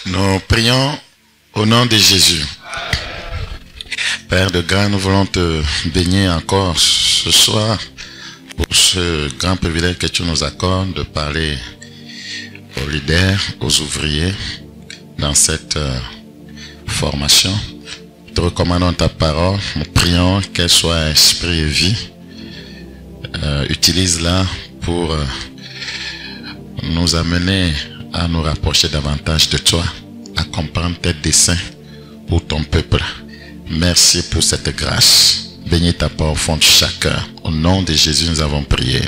Nous prions au nom de Jésus. Père de grâce, nous voulons te bénir encore ce soir pour ce grand privilège que tu nous accordes de parler aux leaders, aux ouvriers dans cette formation. Nous te recommandons ta parole, nous prions qu'elle soit esprit et vie. Utilise-la pour nous amener à nous rapprocher davantage de toi, à comprendre tes desseins pour ton peuple. Merci pour cette grâce. Bénis ta part au fond de chaque cœur. Au nom de Jésus, nous avons prié.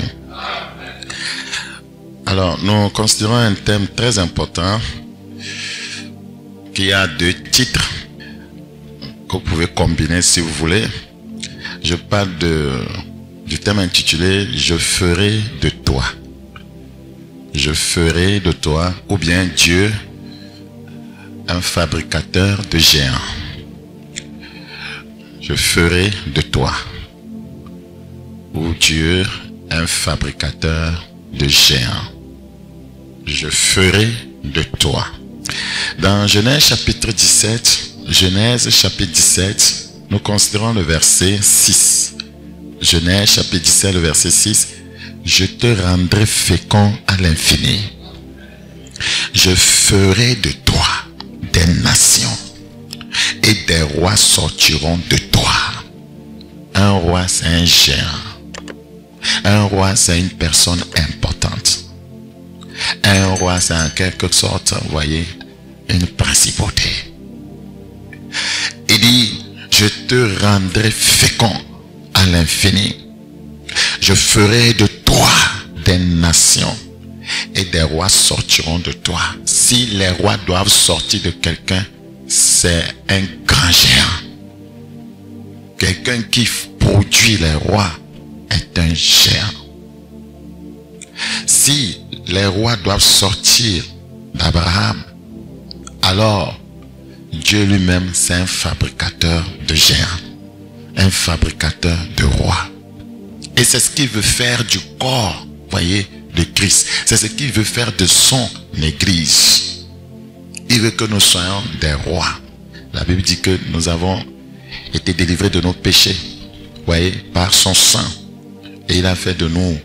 Alors, nous considérons un thème très important qui a 2 titres que vous pouvez combiner si vous voulez. Je parle du thème intitulé « Je ferai de toi ». Je ferai de toi, ou bien Dieu, un fabricateur de géants. Je ferai de toi, ou Dieu, un fabricateur de géants. Je ferai de toi. Dans Genèse chapitre 17, nous considérons le verset 6. Genèse chapitre 17, le verset 6. Je te rendrai fécond à l'infini. Je ferai de toi des nations et des rois sortiront de toi. Un roi, c'est un géant. Un roi, c'est une personne importante. Un roi, c'est en quelque sorte, vous voyez, une principauté. Il dit, je te rendrai fécond à l'infini. Je ferai de toi des nations et des rois sortiront de toi. Si les rois doivent sortir de quelqu'un, c'est un grand géant. Quelqu'un qui produit les rois est un géant. Si les rois doivent sortir d'Abraham, alors Dieu lui-même c'est un fabricateur de géants, un fabricateur de rois. Et c'est ce qu'il veut faire du corps, voyez, de Christ. C'est ce qu'il veut faire de son église. Il veut que nous soyons des rois. La Bible dit que nous avons été délivrés de nos péchés, voyez, par son sang. Et il a fait de nous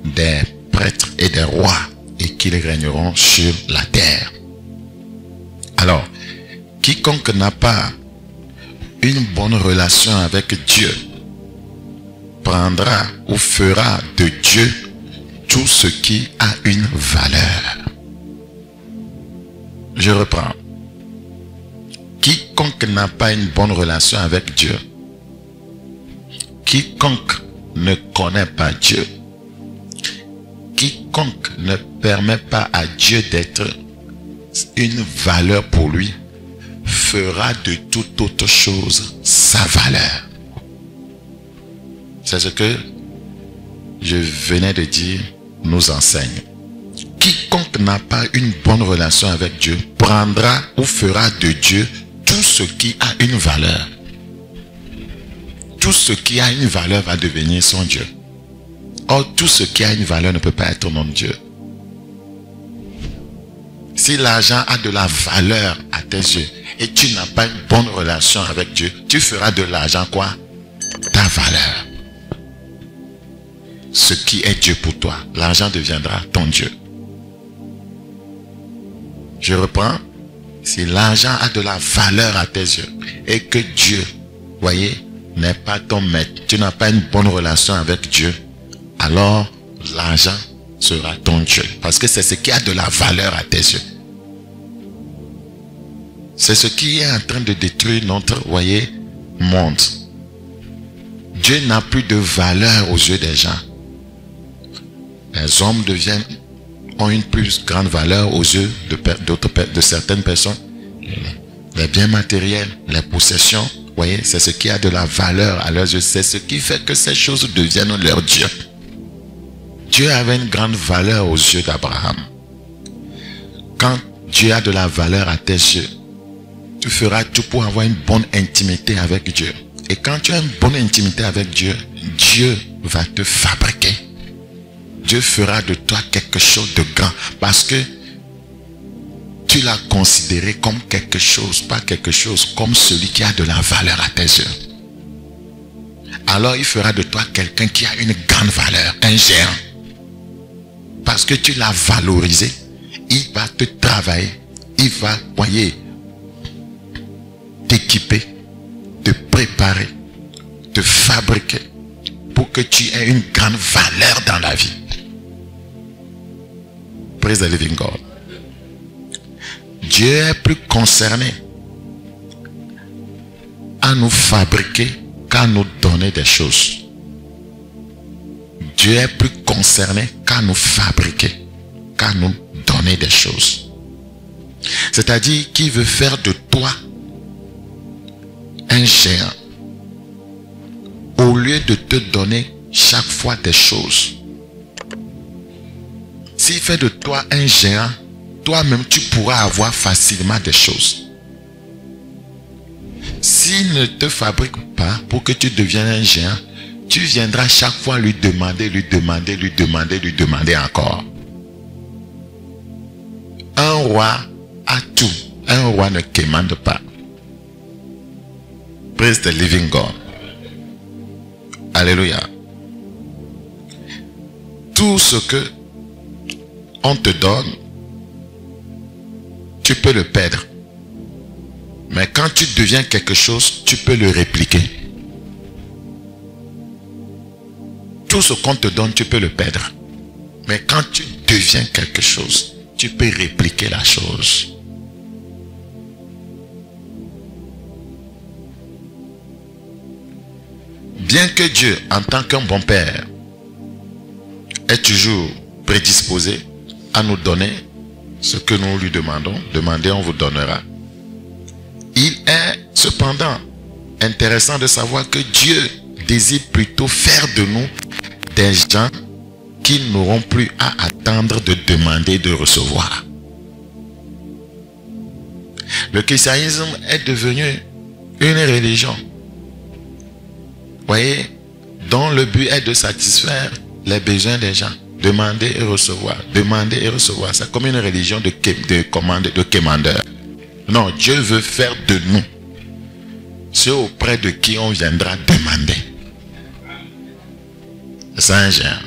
des prêtres et des rois et qu'ils régneront sur la terre. Alors, quiconque n'a pas une bonne relation avec Dieu prendra ou fera de Dieu tout ce qui a une valeur. Je reprends. Quiconque n'a pas une bonne relation avec Dieu, quiconque ne connaît pas Dieu, quiconque ne permet pas à Dieu d'être une valeur pour lui, fera de toute autre chose sa valeur. C'est ce que je venais de dire, nous enseigne. Quiconque n'a pas une bonne relation avec Dieu prendra ou fera de Dieu tout ce qui a une valeur. Tout ce qui a une valeur va devenir son Dieu. Or, tout ce qui a une valeur ne peut pas être mon Dieu. Si l'argent a de la valeur à tes yeux et tu n'as pas une bonne relation avec Dieu, tu feras de l'argent quoi? Ta valeur. Ce qui est Dieu pour toi, l'argent deviendra ton Dieu. Je reprends. Si l'argent a de la valeur à tes yeux et que Dieu, voyez, n'est pas ton maître, tu n'as pas une bonne relation avec Dieu, alors l'argent sera ton Dieu. Parce que c'est ce qui a de la valeur à tes yeux. C'est ce qui est en train de détruire notre, voyez, monde. Dieu n'a plus de valeur aux yeux des gens. Les hommes ont une plus grande valeur aux yeux de certaines personnes. Les biens matériels, les possessions, voyez, c'est ce qui a de la valeur à leurs yeux. C'est ce qui fait que ces choses deviennent leur Dieu. Dieu avait une grande valeur aux yeux d'Abraham. Quand Dieu a de la valeur à tes yeux, tu feras tout pour avoir une bonne intimité avec Dieu. Et quand tu as une bonne intimité avec Dieu, Dieu va te fabriquer. Dieu fera de toi quelque chose de grand. Parce que tu l'as considéré comme quelque chose, pas quelque chose, comme celui qui a de la valeur à tes yeux. Alors il fera de toi quelqu'un qui a une grande valeur, un géant. Parce que tu l'as valorisé, il va te travailler, il va, voyez, t'équiper, te préparer, te fabriquer pour que tu aies une grande valeur dans la vie. Praise the living God. Dieu est plus concerné à nous fabriquer qu'à nous donner des choses. Dieu est plus concerné qu'à nous fabriquer, qu'à nous donner des choses. C'est-à-dire qu'il veut faire de toi un géant. Au lieu de te donner chaque fois des choses. S'il fait de toi un géant, toi-même tu pourras avoir facilement des choses. S'il ne te fabrique pas pour que tu deviennes un géant, tu viendras chaque fois lui demander encore. Un roi a tout. Un roi ne commande pas. Praise the living God. Alléluia. Tout ce que on te donne, tu peux le perdre. Mais quand tu deviens quelque chose, tu peux le répliquer. Tout ce qu'on te donne, tu peux le perdre. Mais quand tu deviens quelque chose, tu peux répliquer la chose. Bien que Dieu, en tant qu'un bon père, est toujours prédisposé à nous donner ce que nous lui demandons, demandez, on vous donnera. Il est cependant intéressant de savoir que Dieu désire plutôt faire de nous des gens qui n'auront plus à attendre de demander, de recevoir. Le christianisme est devenu une religion, voyez, dont le but est de satisfaire les besoins des gens. Demander et recevoir. Demander et recevoir. C'est comme une religion de commandeur. Non, Dieu veut faire de nous ceux auprès de qui on viendra demander. C'est un géant.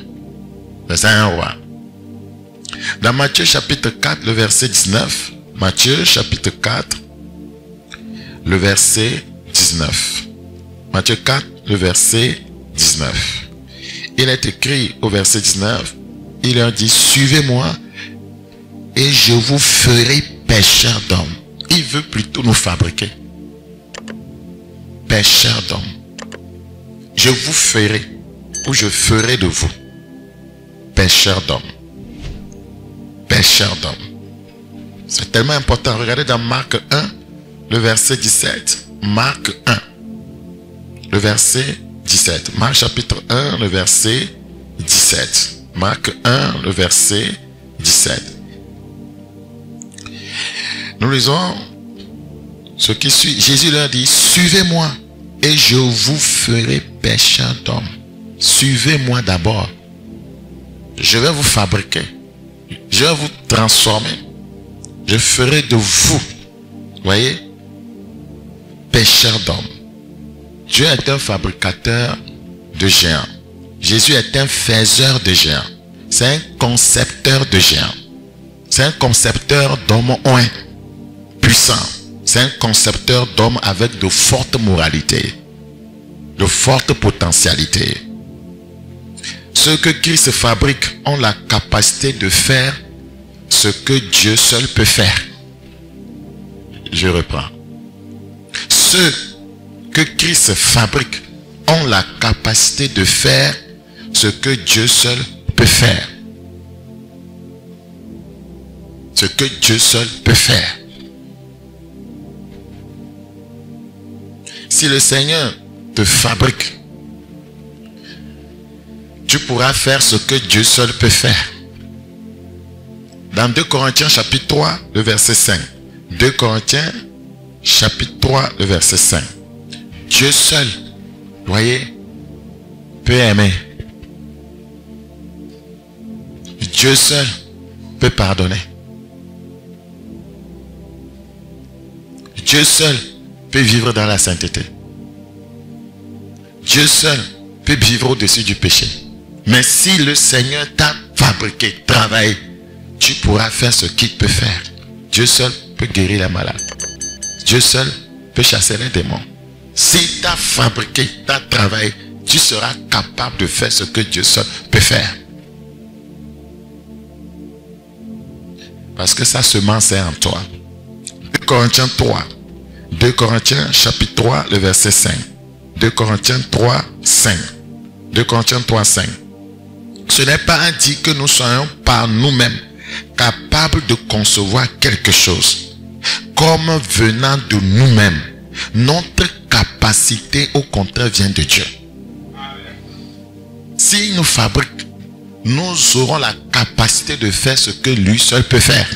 C'est un roi. Dans Matthieu chapitre 4, le verset 19. Matthieu chapitre 4, le verset 19. Matthieu 4, le verset 19. Il est écrit au verset 19. Il leur dit, suivez-moi et je vous ferai pêcheurs d'hommes. Il veut plutôt nous fabriquer. Pêcheurs d'hommes. Je vous ferai, ou je ferai de vous, pêcheurs d'hommes. Pêcheurs d'hommes. C'est tellement important. Regardez dans Marc 1, le verset 17. Marc 1, le verset 17. Marc chapitre 1, le verset 17. Marc 1, le verset 17. Nous lisons ce qui suit. Jésus leur dit, suivez-moi et je vous ferai pêcheurs d'hommes. Suivez-moi d'abord. Je vais vous fabriquer. Je vais vous transformer. Je ferai de vous, voyez, pêcheurs d'hommes. Dieu est un fabricateur de géants. Jésus est un faiseur de géants. C'est un concepteur de géants. C'est un concepteur d'hommes puissants. C'est un concepteur d'hommes avec de fortes moralités, de fortes potentialités. Ceux que Christ fabrique ont la capacité de faire ce que Dieu seul peut faire. Je reprends. Ceux que Christ fabrique ont la capacité de faire ce que Dieu seul peut faire. Ce que Dieu seul peut faire. Si le Seigneur te fabrique, tu pourras faire ce que Dieu seul peut faire. Dans 2 Corinthiens chapitre 3, le verset 5. 2 Corinthiens chapitre 3, le verset 5. Dieu seul, voyez, peut aimer. Dieu seul peut pardonner. Dieu seul peut vivre dans la sainteté. Dieu seul peut vivre au-dessus du péché. Mais si le Seigneur t'a fabriqué, travaillé, tu pourras faire ce qu'il peut faire. Dieu seul peut guérir les malades. Dieu seul peut chasser les démons. Si tu as fabriqué, tu as travaillé, tu seras capable de faire ce que Dieu seul peut faire. Parce que sa semence est en toi. 2 Corinthiens 3. 2 Corinthiens chapitre 3, le verset 5. 2 Corinthiens 3, 5. 2 Corinthiens 3, 5. Ce n'est pas dit que nous soyons par nous-mêmes capables de concevoir quelque chose comme venant de nous-mêmes. Notre capacité, au contraire, vient de Dieu. S'il nous fabrique, nous aurons la capacité de faire ce que lui seul peut faire.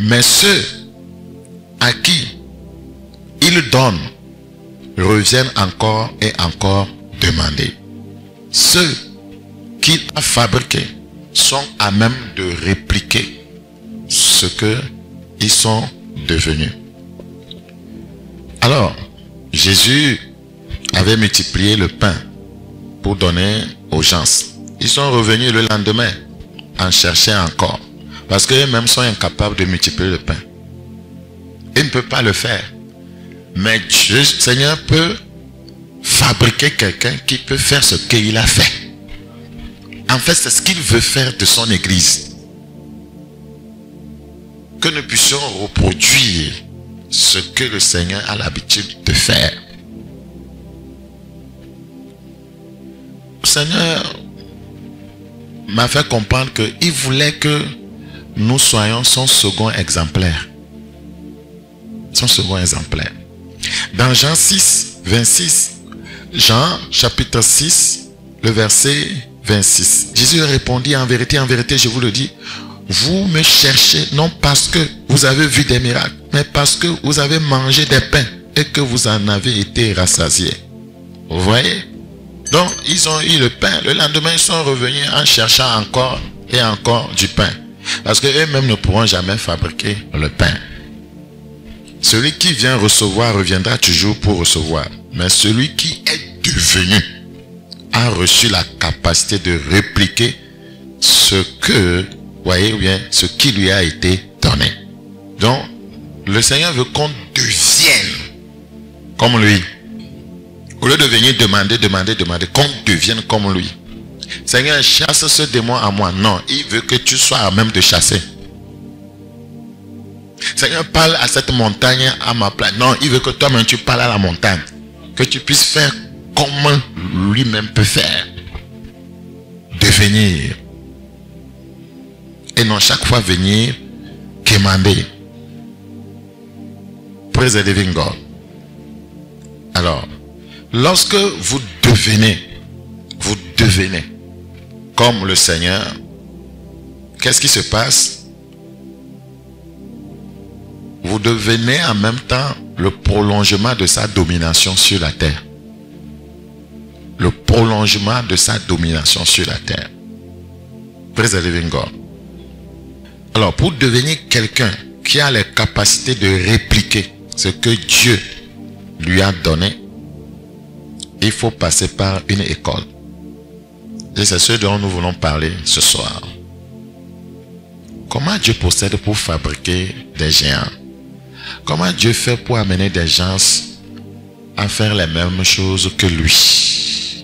Mais ceux à qui il donne reviennent encore et encore demander. Ceux qu'il a fabriqués sont à même de répliquer ce qu'ils sont devenus. Alors, Jésus avait multiplié le pain pour donner aux gens. Ils sont revenus le lendemain en cherchant encore. Parce qu'eux-mêmes sont incapables de multiplier le pain. Ils ne peuvent pas le faire. Mais Dieu, le Seigneur peut fabriquer quelqu'un qui peut faire ce qu'il a fait. En fait, c'est ce qu'il veut faire de son église. Que nous puissions reproduire ce que le Seigneur a l'habitude de faire. Le Seigneur m'a fait comprendre qu'il voulait que nous soyons son second exemplaire. Son second exemplaire. Dans Jean 6, 26, Jean chapitre 6, le verset 26. Jésus répondit, en vérité, je vous le dis, vous me cherchez non parce que vous avez vu des miracles, mais parce que vous avez mangé des pains et que vous en avez été rassasiés. Vous voyez? Donc, ils ont eu le pain. Le lendemain, ils sont revenus en cherchant encore et encore du pain. Parce qu'eux-mêmes ne pourront jamais fabriquer le pain. Celui qui vient recevoir reviendra toujours pour recevoir. Mais celui qui est devenu a reçu la capacité de répliquer ce que, voyez bien, ce qui lui a été donné. Donc, le Seigneur veut qu'on devienne comme lui. Au lieu de venir demander, qu'on devienne comme lui. Seigneur, chasse ce démon à moi. Non, il veut que tu sois à même de chasser. Seigneur, parle à cette montagne à ma place. Non, il veut que toi-même tu parles à la montagne. Que tu puisses faire comme lui-même peut faire. Devenir. Et non chaque fois venir quémander. Praise the living God. Alors, lorsque vous devenez comme le Seigneur, qu'est-ce qui se passe? Vous devenez en même temps le prolongement de sa domination sur la terre. Le prolongement de sa domination sur la terre. Praise the living God. Alors, pour devenir quelqu'un qui a les capacités de répliquer ce que Dieu lui a donné, il faut passer par une école. Et c'est ce dont nous voulons parler ce soir. Comment Dieu procède pour fabriquer des géants? Comment Dieu fait pour amener des gens à faire les mêmes choses que lui?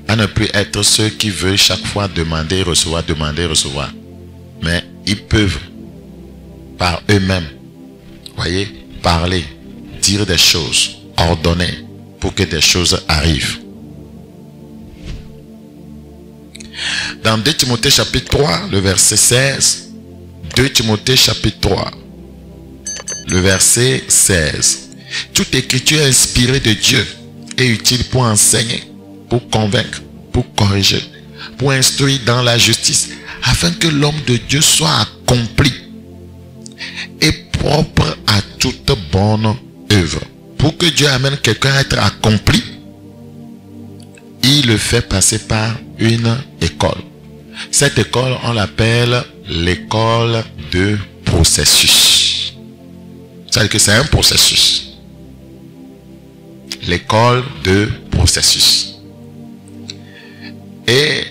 À ne plus être ceux qui veulent chaque fois demander, recevoir. Mais ils peuvent, par eux-mêmes, voyez, parler, dire des choses, ordonner pour que des choses arrivent. Dans 2 Timothée chapitre 3, le verset 16, 2 Timothée chapitre 3, le verset 16. Toute écriture est inspirée de Dieu et utile pour enseigner, pour convaincre, pour corriger, pour instruire dans la justice, afin que l'homme de Dieu soit accompli et propre à toute bonne œuvre. Pour que Dieu amène quelqu'un à être accompli, il le fait passer par une école. Cette école, on l'appelle l'école de processus. C'est-à-dire que c'est un processus. L'école de processus. Et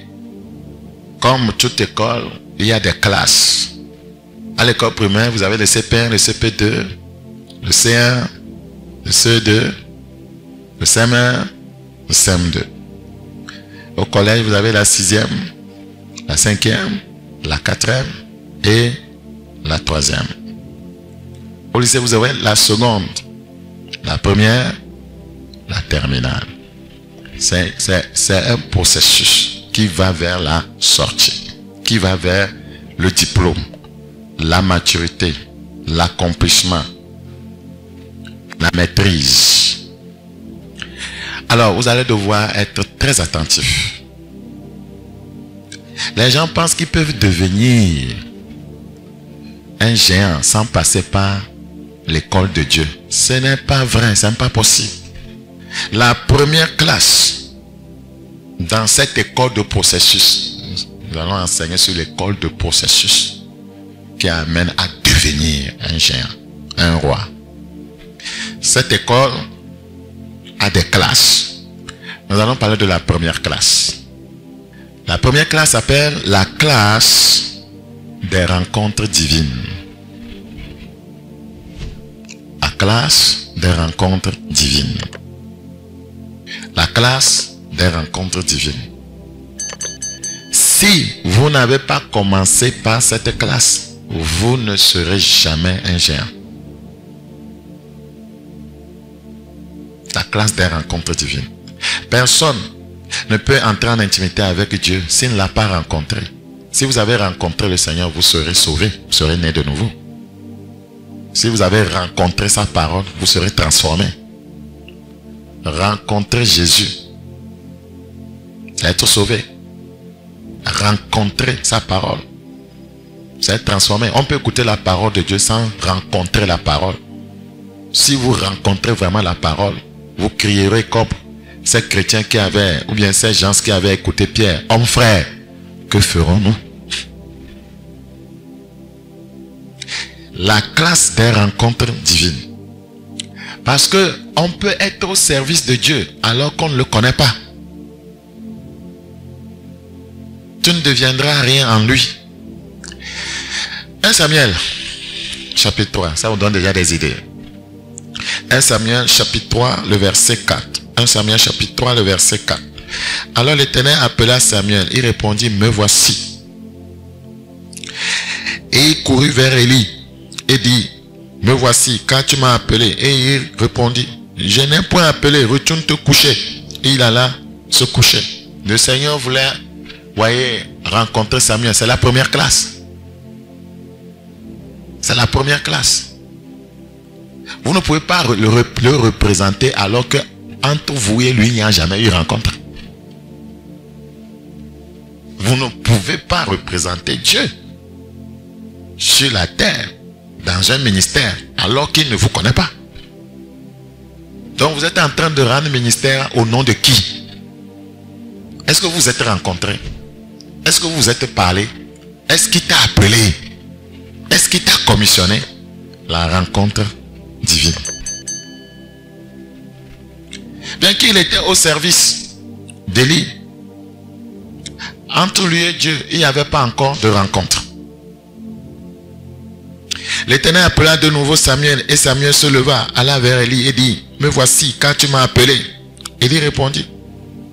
comme toute école, il y a des classes. À l'école primaire, vous avez le CP1, le CP2, le C1, le CE2, le CM1, le CM2. Au collège, vous avez la 6e, la 5e, la 4e et la 3e. Au lycée, vous avez la seconde, la première, la terminale. C'est un processus qui va vers la sortie, qui va vers le diplôme, la maturité, l'accomplissement, la maîtrise. Alors, vous allez devoir être très attentif. Les gens pensent qu'ils peuvent devenir un géant sans passer par l'école de Dieu. Ce n'est pas vrai, ce n'est pas possible. La première classe dans cette école de processus, nous allons enseigner sur l'école de processus qui amène à devenir un géant, un roi. Cette école a des classes. Nous allons parler de la première classe. La première classe s'appelle la classe des rencontres divines. La classe des rencontres divines. La classe des rencontres divines. Si vous n'avez pas commencé par cette classe, vous ne serez jamais un géant. La classe des rencontres divines. Personne ne peut entrer en intimité avec Dieu s'il ne l'a pas rencontré. Si vous avez rencontré le Seigneur, vous serez sauvé, vous serez né de nouveau. Si vous avez rencontré sa parole, vous serez transformé. Rencontrer Jésus, c'est être sauvé. Rencontrer sa parole, c'est être transformé. On peut écouter la parole de Dieu sans rencontrer la parole. Si vous rencontrez vraiment la parole, vous crierez comme ces chrétiens qui avaient, ou bien ces gens qui avaient écouté Pierre. Homme frère, que ferons-nous? La classe des rencontres divines. Parce que on peut être au service de Dieu alors qu'on ne le connaît pas. Tu ne deviendras rien en lui. 1 Samuel, chapitre 3, ça vous donne déjà des idées. 1 Samuel, chapitre 3, le verset 4. 1 Samuel, chapitre 3, le verset 4. Alors l'Éternel appela Samuel. Il répondit, me voici. Et il courut vers Élie et dit, me voici, car tu m'as appelé. Et il répondit, je n'ai point appelé, retourne te coucher. Et il alla se coucher. Le Seigneur voulait, voyez, rencontrer Samuel. C'est la première classe. C'est la première classe. Vous ne pouvez pas le représenter alors que entre vous et lui, il n'y a jamais eu rencontre. Vous ne pouvez pas représenter Dieu sur la terre, dans un ministère, alors qu'il ne vous connaît pas. Donc vous êtes en train de rendre ministère au nom de qui? Est-ce que vous êtes rencontré? Est-ce que vous êtes parlé? Est-ce qu'il t'a appelé? Est-ce qu'il t'a commissionné? La rencontre divine. Bien qu'il était au service d'Élie, entre lui et Dieu, il n'y avait pas encore de rencontre. L'Éternel appela de nouveau Samuel, et Samuel se leva, alla vers Élie et dit, me voici, car tu m'as appelé. Élie répondit,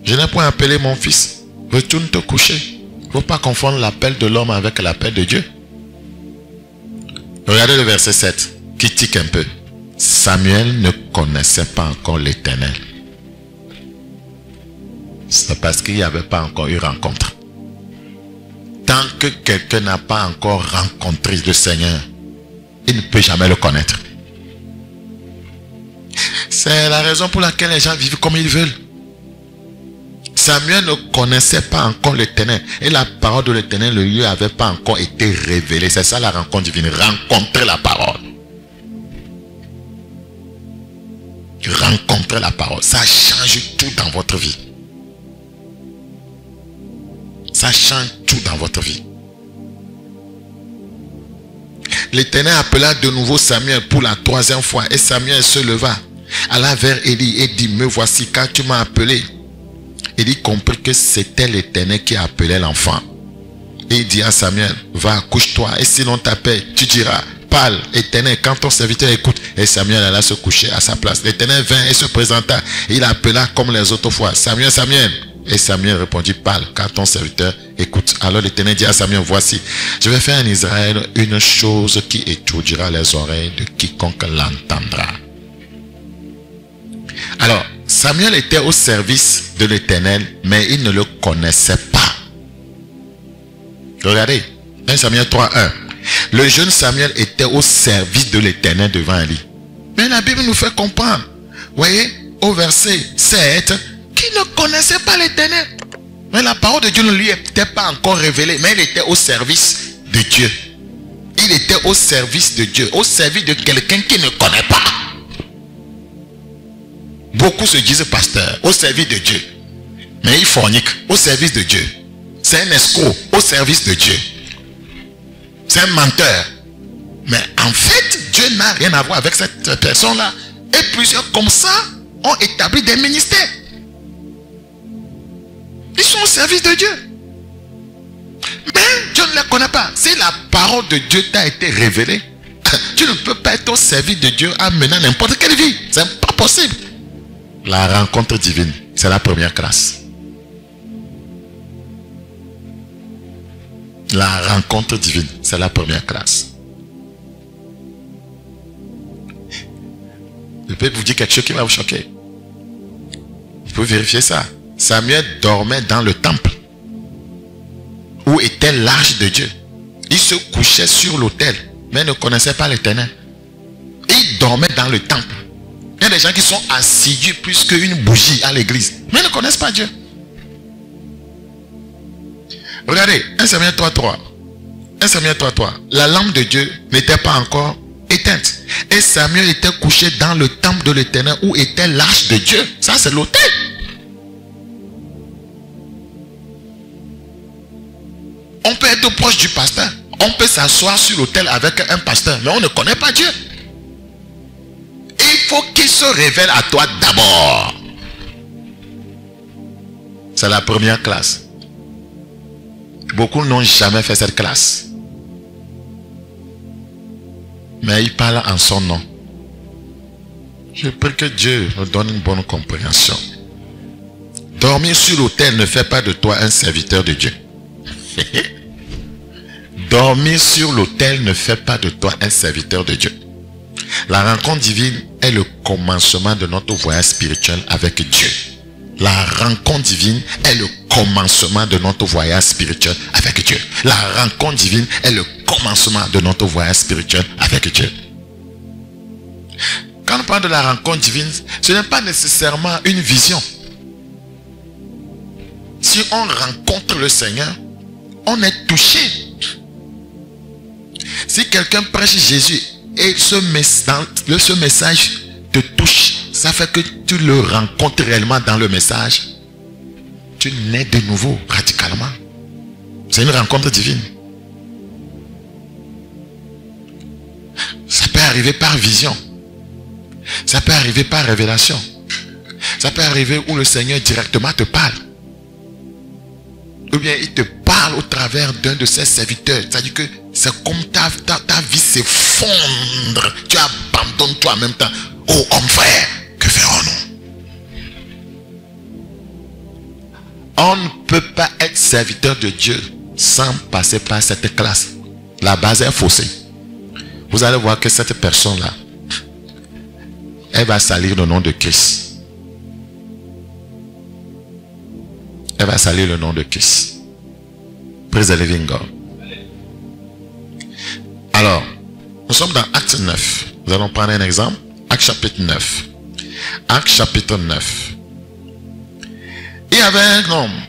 je n'ai point appelé mon fils, retourne te coucher. Il ne faut pas confondre l'appel de l'homme avec l'appel de Dieu. Regardez le verset 7, qui tique un peu. Samuel ne connaissait pas encore l'Éternel. C'est parce qu'il n'y avait pas encore eu rencontre. Tant que quelqu'un n'a pas encore rencontré le Seigneur, il ne peut jamais le connaître. C'est la raison pour laquelle les gens vivent comme ils veulent. Samuel ne connaissait pas encore l'Éternel. Et la parole de l'Éternel ne lui avait pas encore été révélée. C'est ça la rencontre divine. Rencontrer la parole. Rencontrer la parole. Ça change tout dans votre vie. Ça change tout dans votre vie. l'Éternel appela de nouveau Samuel pour la 3e fois. Et Samuel se leva, alla vers Élie et dit, me voici, car tu m'as appelé. Élie comprit que c'était l'Éternel qui appelait l'enfant. Et il dit à Samuel, va, couche-toi, et si l'on t'appelle, tu diras, parle, Éternel, quand ton serviteur écoute. Et Samuel alla se coucher à sa place. L'Éternel vint et se présenta. Il appela comme les autres fois, Samuel, Samuel. Et Samuel répondit, parle, car ton serviteur écoute. Alors l'Éternel dit à Samuel, voici, je vais faire en Israël une chose qui étourdira les oreilles de quiconque l'entendra. Alors, Samuel était au service de l'Éternel, mais il ne le connaissait pas. Regardez, 1 Samuel 3:1. Le jeune Samuel était au service de l'Éternel devant Élie. Mais la Bible nous fait comprendre, voyez, au verset 7, qu'il ne connaissait pas l'Éternel. Mais la parole de Dieu ne lui était pas encore révélée, mais il était au service de Dieu. Il était au service de Dieu, au service de quelqu'un qui ne connaît pas. Beaucoup se disent pasteurs, au service de Dieu. Mais ils forniquent, au service de Dieu. C'est un escroc, au service de Dieu. C'est un menteur. Mais en fait, Dieu n'a rien à voir avec cette personne-là. Et plusieurs comme ça ont établi des ministères. Ils sont au service de Dieu. Mais Dieu ne les connaît pas. Si la parole de Dieu t'a été révélée, tu ne peux pas être au service de Dieu en menant n'importe quelle vie. C'est pas possible. La rencontre divine, c'est la première classe. La rencontre divine, c'est la première classe. Je peux vous dire quelque chose qui va vous choquer. Vous pouvez vérifier ça. Samuel dormait dans le temple où était l'arche de Dieu. Il se couchait sur l'autel, mais ne connaissait pas l'Éternel. Il dormait dans le temple. Il y a des gens qui sont assidus plus qu'une bougie à l'église, mais ne connaissent pas Dieu. Regardez, 1 Samuel 3:3. 1 Samuel 3:3. La lampe de Dieu n'était pas encore éteinte. Et Samuel était couché dans le temple de l'Éternel où était l'arche de Dieu. Ça, c'est l'autel. On peut être proche du pasteur. On peut s'asseoir sur l'autel avec un pasteur, mais on ne connaît pas Dieu. Il faut qu'il se révèle à toi d'abord. C'est la première classe. Beaucoup n'ont jamais fait cette classe. Mais ils parlent en son nom. Je prie que Dieu nous donne une bonne compréhension. Dormir sur l'autel ne fait pas de toi un serviteur de Dieu. Dormir sur l'autel ne fait pas de toi un serviteur de Dieu. La rencontre divine est le commencement de notre voyage spirituel avec Dieu. La rencontre divine est le commencement de notre voyage spirituel avec Dieu. La rencontre divine est le commencement de notre voyage spirituel avec Dieu. Quand on parle de la rencontre divine, ce n'est pas nécessairement une vision. Si on rencontre le Seigneur, on est touché. Si quelqu'un prêche Jésus et ce message te touche, ça fait que tu le rencontres réellement dans le message. Tu nais de nouveau radicalement. C'est une rencontre divine. Ça peut arriver par vision. Ça peut arriver par révélation. Ça peut arriver où le Seigneur directement te parle. Ou bien il te parle au travers d'un de ses serviteurs. C'est-à-dire que c'est comme ta vie s'effondre. Tu abandonnes toi en même temps. Oh homme frère, que ferons-nous? On ne peut pas être serviteur de Dieu sans passer par cette classe. La base est faussée. Vous allez voir que cette personne-là, elle va salir le nom de Christ. Elle va salir le nom de Christ. Praise the living God. Alors, nous sommes dans Acte 9. Nous allons prendre un exemple. Acte chapitre 9. Acte chapitre 9. Il y avait un homme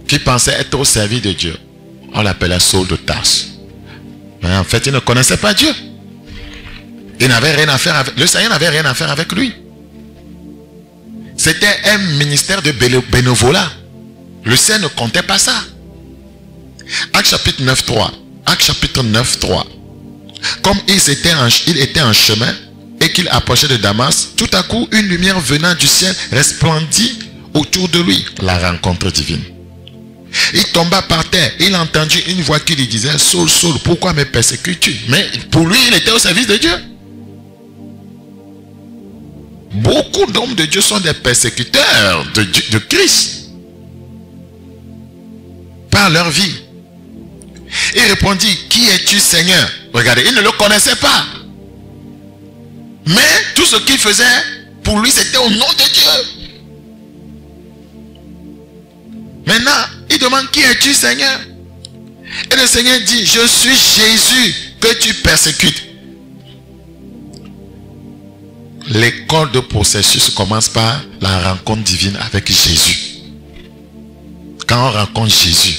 qui pensait être au service de Dieu. On l'appelait Saul de Tarse. Mais en fait, il ne connaissait pas Dieu. Il n'avait rien à faire avec... Le Seigneur n'avait rien à faire avec lui. C'était un ministère de bénévolat. Le Seigneur ne comptait pas ça. Acte chapitre 9, 3. Acte chapitre 9, 3. Comme il était en chemin et qu'il approchait de Damas, tout à coup, une lumière venant du ciel resplendit autour de lui. La rencontre divine. Il tomba par terre. Il entendit une voix qui lui disait, Saul, Saul, pourquoi me persécutes-tu? Mais pour lui, il était au service de Dieu. Beaucoup d'hommes de Dieu sont des persécuteurs de Christ par leur vie. Il répondit, qui es-tu, Seigneur? Regardez, il ne le connaissait pas. Mais tout ce qu'il faisait, pour lui, c'était au nom de Dieu. Maintenant, il demande, qui es-tu, Seigneur? Et le Seigneur dit, je suis Jésus que tu persécutes. L'école de processus commence par la rencontre divine avec Jésus. Quand on rencontre Jésus,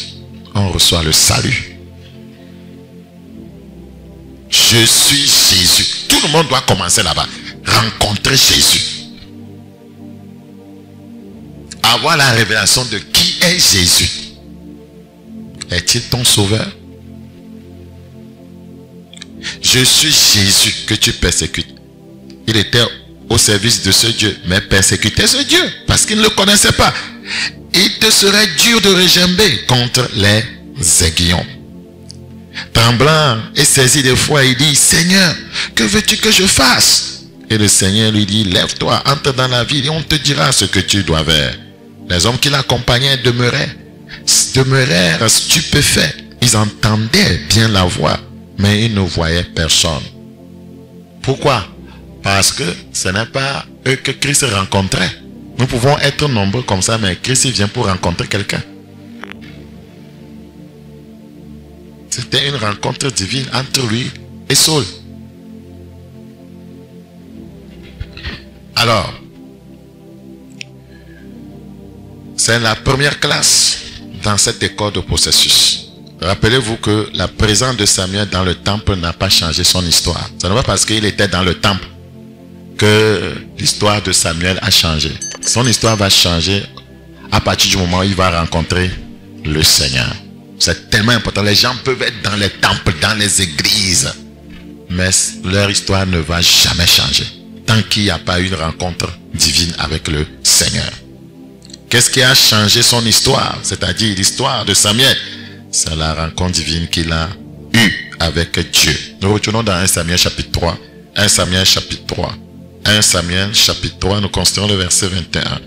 on reçoit le salut. Je suis Jésus. Tout le monde doit commencer là-bas. Rencontrer Jésus. Avoir la révélation de qui est Jésus. Est-il ton sauveur? Je suis Jésus que tu persécutes. Il était au service de ce Dieu, mais persécutait ce Dieu parce qu'il ne le connaissait pas. Il te serait dur de regimber contre les aiguillons. Tremblant et saisi de foi, il dit, Seigneur, que veux-tu que je fasse? Et le Seigneur lui dit, lève-toi, entre dans la ville et on te dira ce que tu dois faire. Les hommes qui l'accompagnaient demeurèrent stupéfaits. Ils entendaient bien la voix, mais ils ne voyaient personne. Pourquoi? Parce que ce n'est pas eux que Christ rencontrait. Nous pouvons être nombreux comme ça, mais Christ vient pour rencontrer quelqu'un. C'était une rencontre divine entre lui et Saul. Alors, c'est la première classe dans cette école de processus. Rappelez-vous que la présence de Samuel dans le temple n'a pas changé son histoire. Ce n'est pas parce qu'il était dans le temple que l'histoire de Samuel a changé. Son histoire va changer à partir du moment où il va rencontrer le Seigneur. C'est tellement important. Les gens peuvent être dans les temples, dans les églises, mais leur histoire ne va jamais changer tant qu'il n'y a pas une rencontre divine avec le Seigneur. Qu'est-ce qui a changé son histoire? C'est-à-dire l'histoire de Samuel. C'est la rencontre divine qu'il a eue avec Dieu. Nous retournons dans 1 Samuel chapitre 3. 1 Samuel chapitre 3. 1 Samuel chapitre 3, nous considérons le verset 21.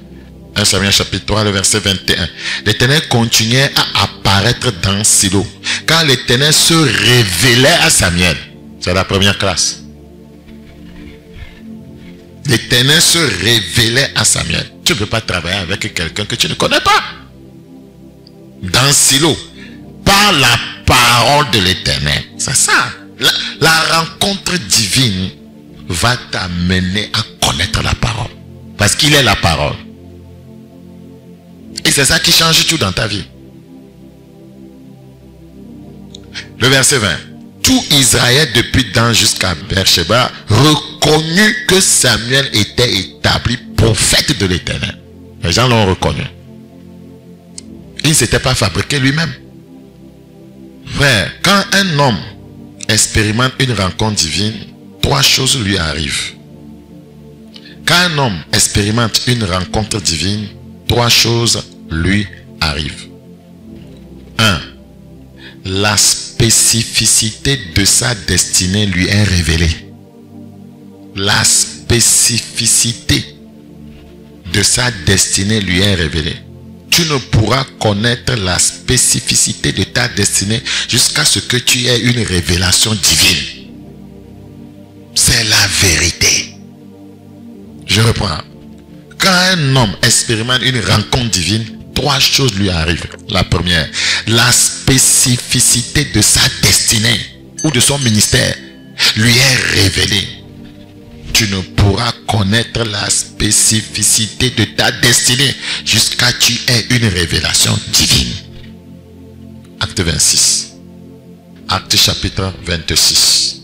1 Samuel chapitre 3, le verset 21. L'Éternel continuait à apparaître dans Silo, car l'Éternel se révélait à Samuel. C'est la première classe. L'Éternel se révélait à Samuel. Tu ne peux pas travailler avec quelqu'un que tu ne connais pas. Dans Silo, par la parole de l'Éternel. C'est ça. La rencontre divine va t'amener à connaître la parole. Parce qu'il est la parole. Et c'est ça qui change tout dans ta vie. Le verset 20. Tout Israël depuis Dan jusqu'à Beersheba reconnut que Samuel était établi prophète de l'Éternel. Les gens l'ont reconnu. Il ne s'était pas fabriqué lui-même. Frère, quand un homme expérimente une rencontre divine, trois choses lui arrivent. Quand un homme expérimente une rencontre divine, trois choses lui arrivent. 1. La spécificité de sa destinée lui est révélée. La spécificité de sa destinée lui est révélée. Tu ne pourras connaître la spécificité de ta destinée jusqu'à ce que tu aies une révélation divine. C'est la vérité. Je reprends. Quand un homme expérimente une rencontre divine, trois choses lui arrivent. La première, la spécificité de sa destinée ou de son ministère lui est révélée. Tu ne pourras connaître la spécificité de ta destinée jusqu'à ce que tu aies une révélation divine. Acte 26. Acte chapitre 26.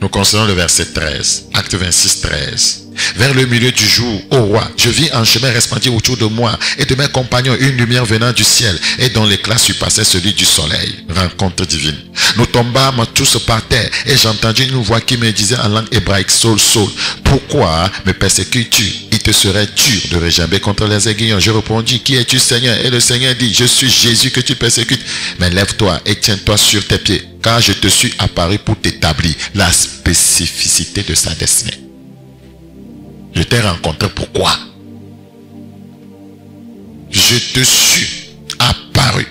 Nous considérons le verset 13. Acte 26, 13. Vers le milieu du jour, ô roi, je vis un chemin resplendir autour de moi et de mes compagnons une lumière venant du ciel et dont l'éclat surpassait celui du soleil. Rencontre divine. Nous tombâmes tous par terre et j'entendis une voix qui me disait en langue hébraïque, Saul, Saul, pourquoi me persécutes-tu? Il te serait dur de regimber contre les aiguillons. Je répondis, qui es-tu Seigneur? Et le Seigneur dit, je suis Jésus que tu persécutes. Mais lève-toi et tiens-toi sur tes pieds, car je te suis apparu pour t'établir la spécificité de sa destinée. Je t'ai rencontré pourquoi? Je te suis apparu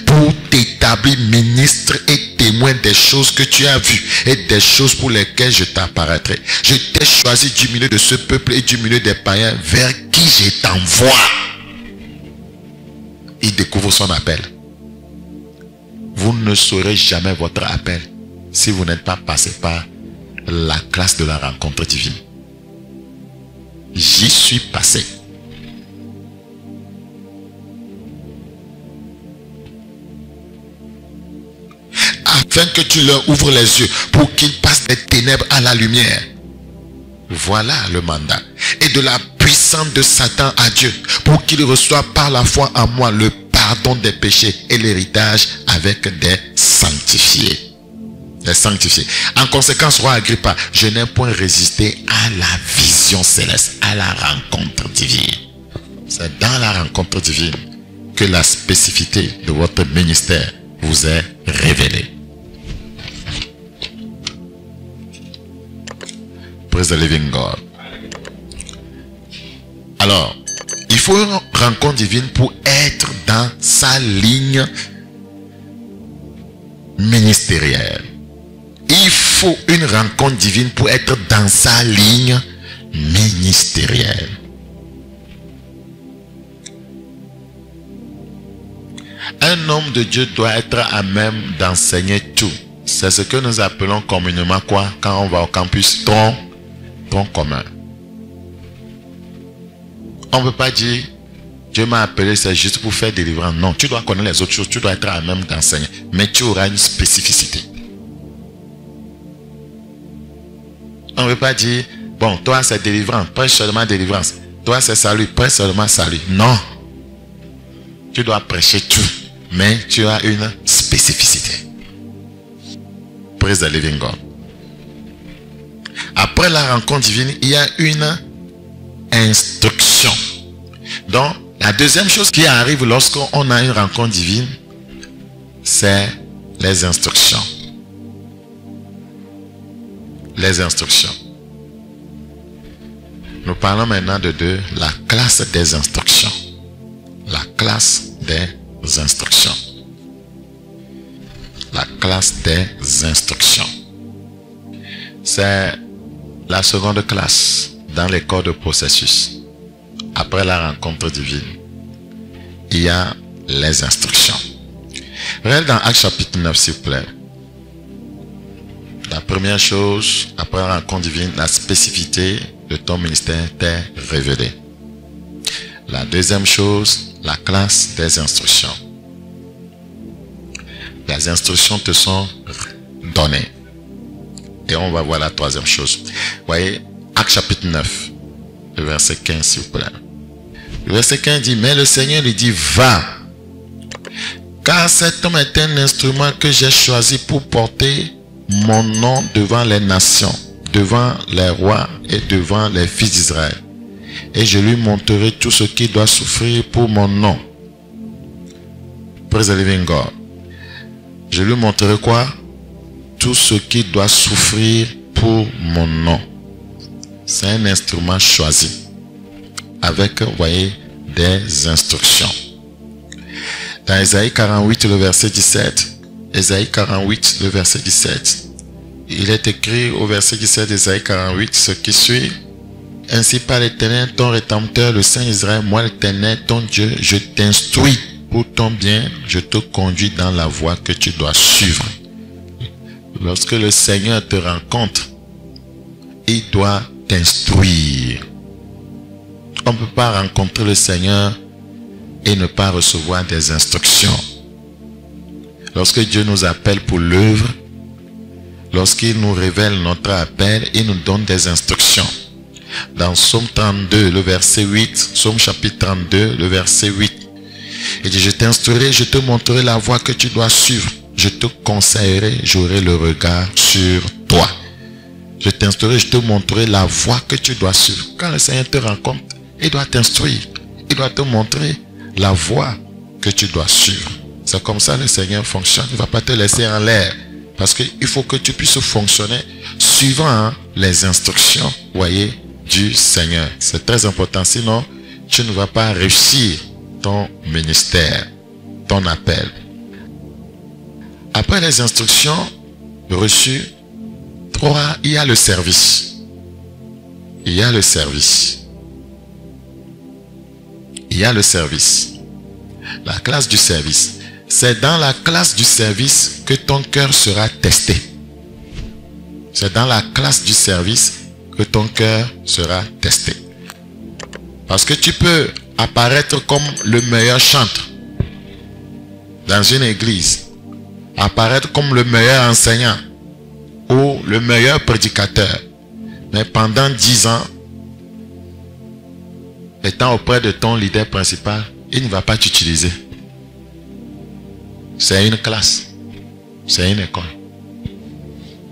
pour t'établir ministre et témoin des choses que tu as vues et des choses pour lesquelles je t'apparaîtrai. Je t'ai choisi du milieu de ce peuple et du milieu des païens vers qui je t'envoie. Il découvre son appel. Vous ne saurez jamais votre appel si vous n'êtes pas passé par la classe de la rencontre divine. J'y suis passé. Afin que tu leur ouvres les yeux pour qu'ils passent des ténèbres à la lumière. Voilà le mandat. Et de la puissance de Satan à Dieu, pour qu'ils reçoivent par la foi en moi le pardon des péchés et l'héritage avec des sanctifiés. Des sanctifiés. En conséquence, roi Agrippa, je n'ai point résisté à la vision céleste, à la rencontre divine. C'est dans la rencontre divine que la spécificité de votre ministère vous est révélée. Praise the living God. Alors, il faut une rencontre divine pour être dans sa ligne ministérielle. Il faut une rencontre divine pour être dans sa ligne ministérielle. Un homme de Dieu doit être à même d'enseigner tout. C'est ce que nous appelons communément quoi? Quand on va au campus, tronc commun. On ne peut pas dire Dieu m'a appelé, c'est juste pour faire délivrance. Non, tu dois connaître les autres choses, tu dois être à même d'enseigner. Mais tu auras une spécificité. On ne veut pas dire, bon, toi c'est délivrance, prêche seulement délivrance. Toi c'est salut, prêche seulement salut. Non. Tu dois prêcher tout, mais tu as une spécificité. Praise the living God. Après la rencontre divine, il y a une instruction. Donc, la deuxième chose qui arrive lorsqu'on a une rencontre divine, c'est les instructions. Les instructions. Nous parlons maintenant de la classe des instructions. La classe des instructions. La classe des instructions. C'est la seconde classe dans les corps de processus. Après la rencontre divine, il y a les instructions. Regardez dans Actes chapitre 9, s'il vous plaît. La première chose, après la rencontre divine, la spécificité de ton ministère t'est révélée. La deuxième chose, la classe des instructions. Les instructions te sont données. Et on va voir la troisième chose. Vous voyez, Actes chapitre 9, le verset 15, s'il vous plaît. Le verset 15 dit, mais le Seigneur lui dit, va. Car cet homme est un instrument que j'ai choisi pour porter mon nom devant les nations, devant les rois et devant les fils d'Israël. Et je lui montrerai tout ce qu'il doit souffrir pour mon nom. Praise the living God. Je lui montrerai quoi? Tout ce qu'il doit souffrir pour mon nom. C'est un instrument choisi. Avec, vous voyez, des instructions. Dans Ésaïe 48, le verset 17. Ésaïe 48, le verset 17. Il est écrit au verset 17 d'Ésaïe 48, ce qui suit. Ainsi par l'Éternel, ton rédempteur, le Saint Israël, moi l'Éternel, ton Dieu, je t'instruis pour ton bien, je te conduis dans la voie que tu dois suivre. Lorsque le Seigneur te rencontre, il doit t'instruire. On ne peut pas rencontrer le Seigneur et ne pas recevoir des instructions. Lorsque Dieu nous appelle pour l'œuvre, lorsqu'il nous révèle notre appel, il nous donne des instructions. Dans Psaume 32, le verset 8, Psaume chapitre 32, le verset 8, il dit, je t'instruirai, je te montrerai la voie que tu dois suivre. je te conseillerai, j'aurai le regard sur toi. Je t'instruirai, je te montrerai la voie que tu dois suivre. Quand le Seigneur te rencontre, il doit t'instruire. Il doit te montrer la voie que tu dois suivre. C'est comme ça que le Seigneur fonctionne. Il ne va pas te laisser en l'air. Parce qu'il faut que tu puisses fonctionner suivant les instructions, voyez, du Seigneur. C'est très important. Sinon, tu ne vas pas réussir ton ministère, ton appel. Après les instructions reçues, 3, il y a le service. Il y a le service. Il y a le service. La classe du service. C'est dans la classe du service que ton cœur sera testé. C'est dans la classe du service que ton cœur sera testé. Parce que tu peux apparaître comme le meilleur chanteur dans une église, apparaître comme le meilleur enseignant ou le meilleur prédicateur. Mais pendant 10 ans, étant auprès de ton leader principal, il ne va pas t'utiliser. C'est une classe. C'est une école.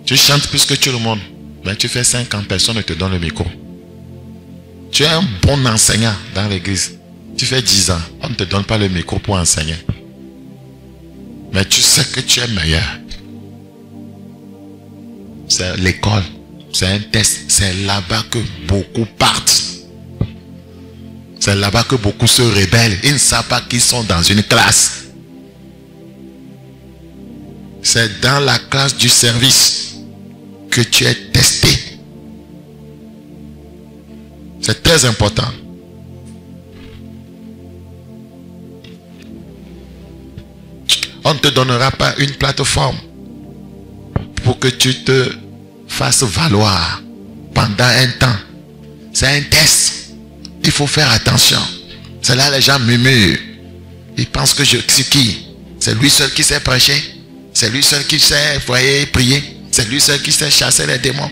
Tu chantes plus que tout le monde. Mais tu fais 5 ans, personne ne te donne le micro. Tu es un bon enseignant dans l'église. Tu fais 10 ans, on ne te donne pas le micro pour enseigner. Mais tu sais que tu es meilleur. C'est l'école. C'est un test. C'est là-bas que beaucoup partent. C'est là-bas que beaucoup se rebellent. Ils ne savent pas qu'ils sont dans une classe. C'est dans la classe du service que tu es testé. C'est très important. On ne te donnera pas une plateforme pour que tu te fasses valoir pendant un temps. C'est un test. Il faut faire attention. C'est là les gens murmurent. Ils pensent que je suis qui? C'est lui seul qui sait prêcher. C'est lui seul qui sait prier. C'est lui seul qui sait chasser les démons.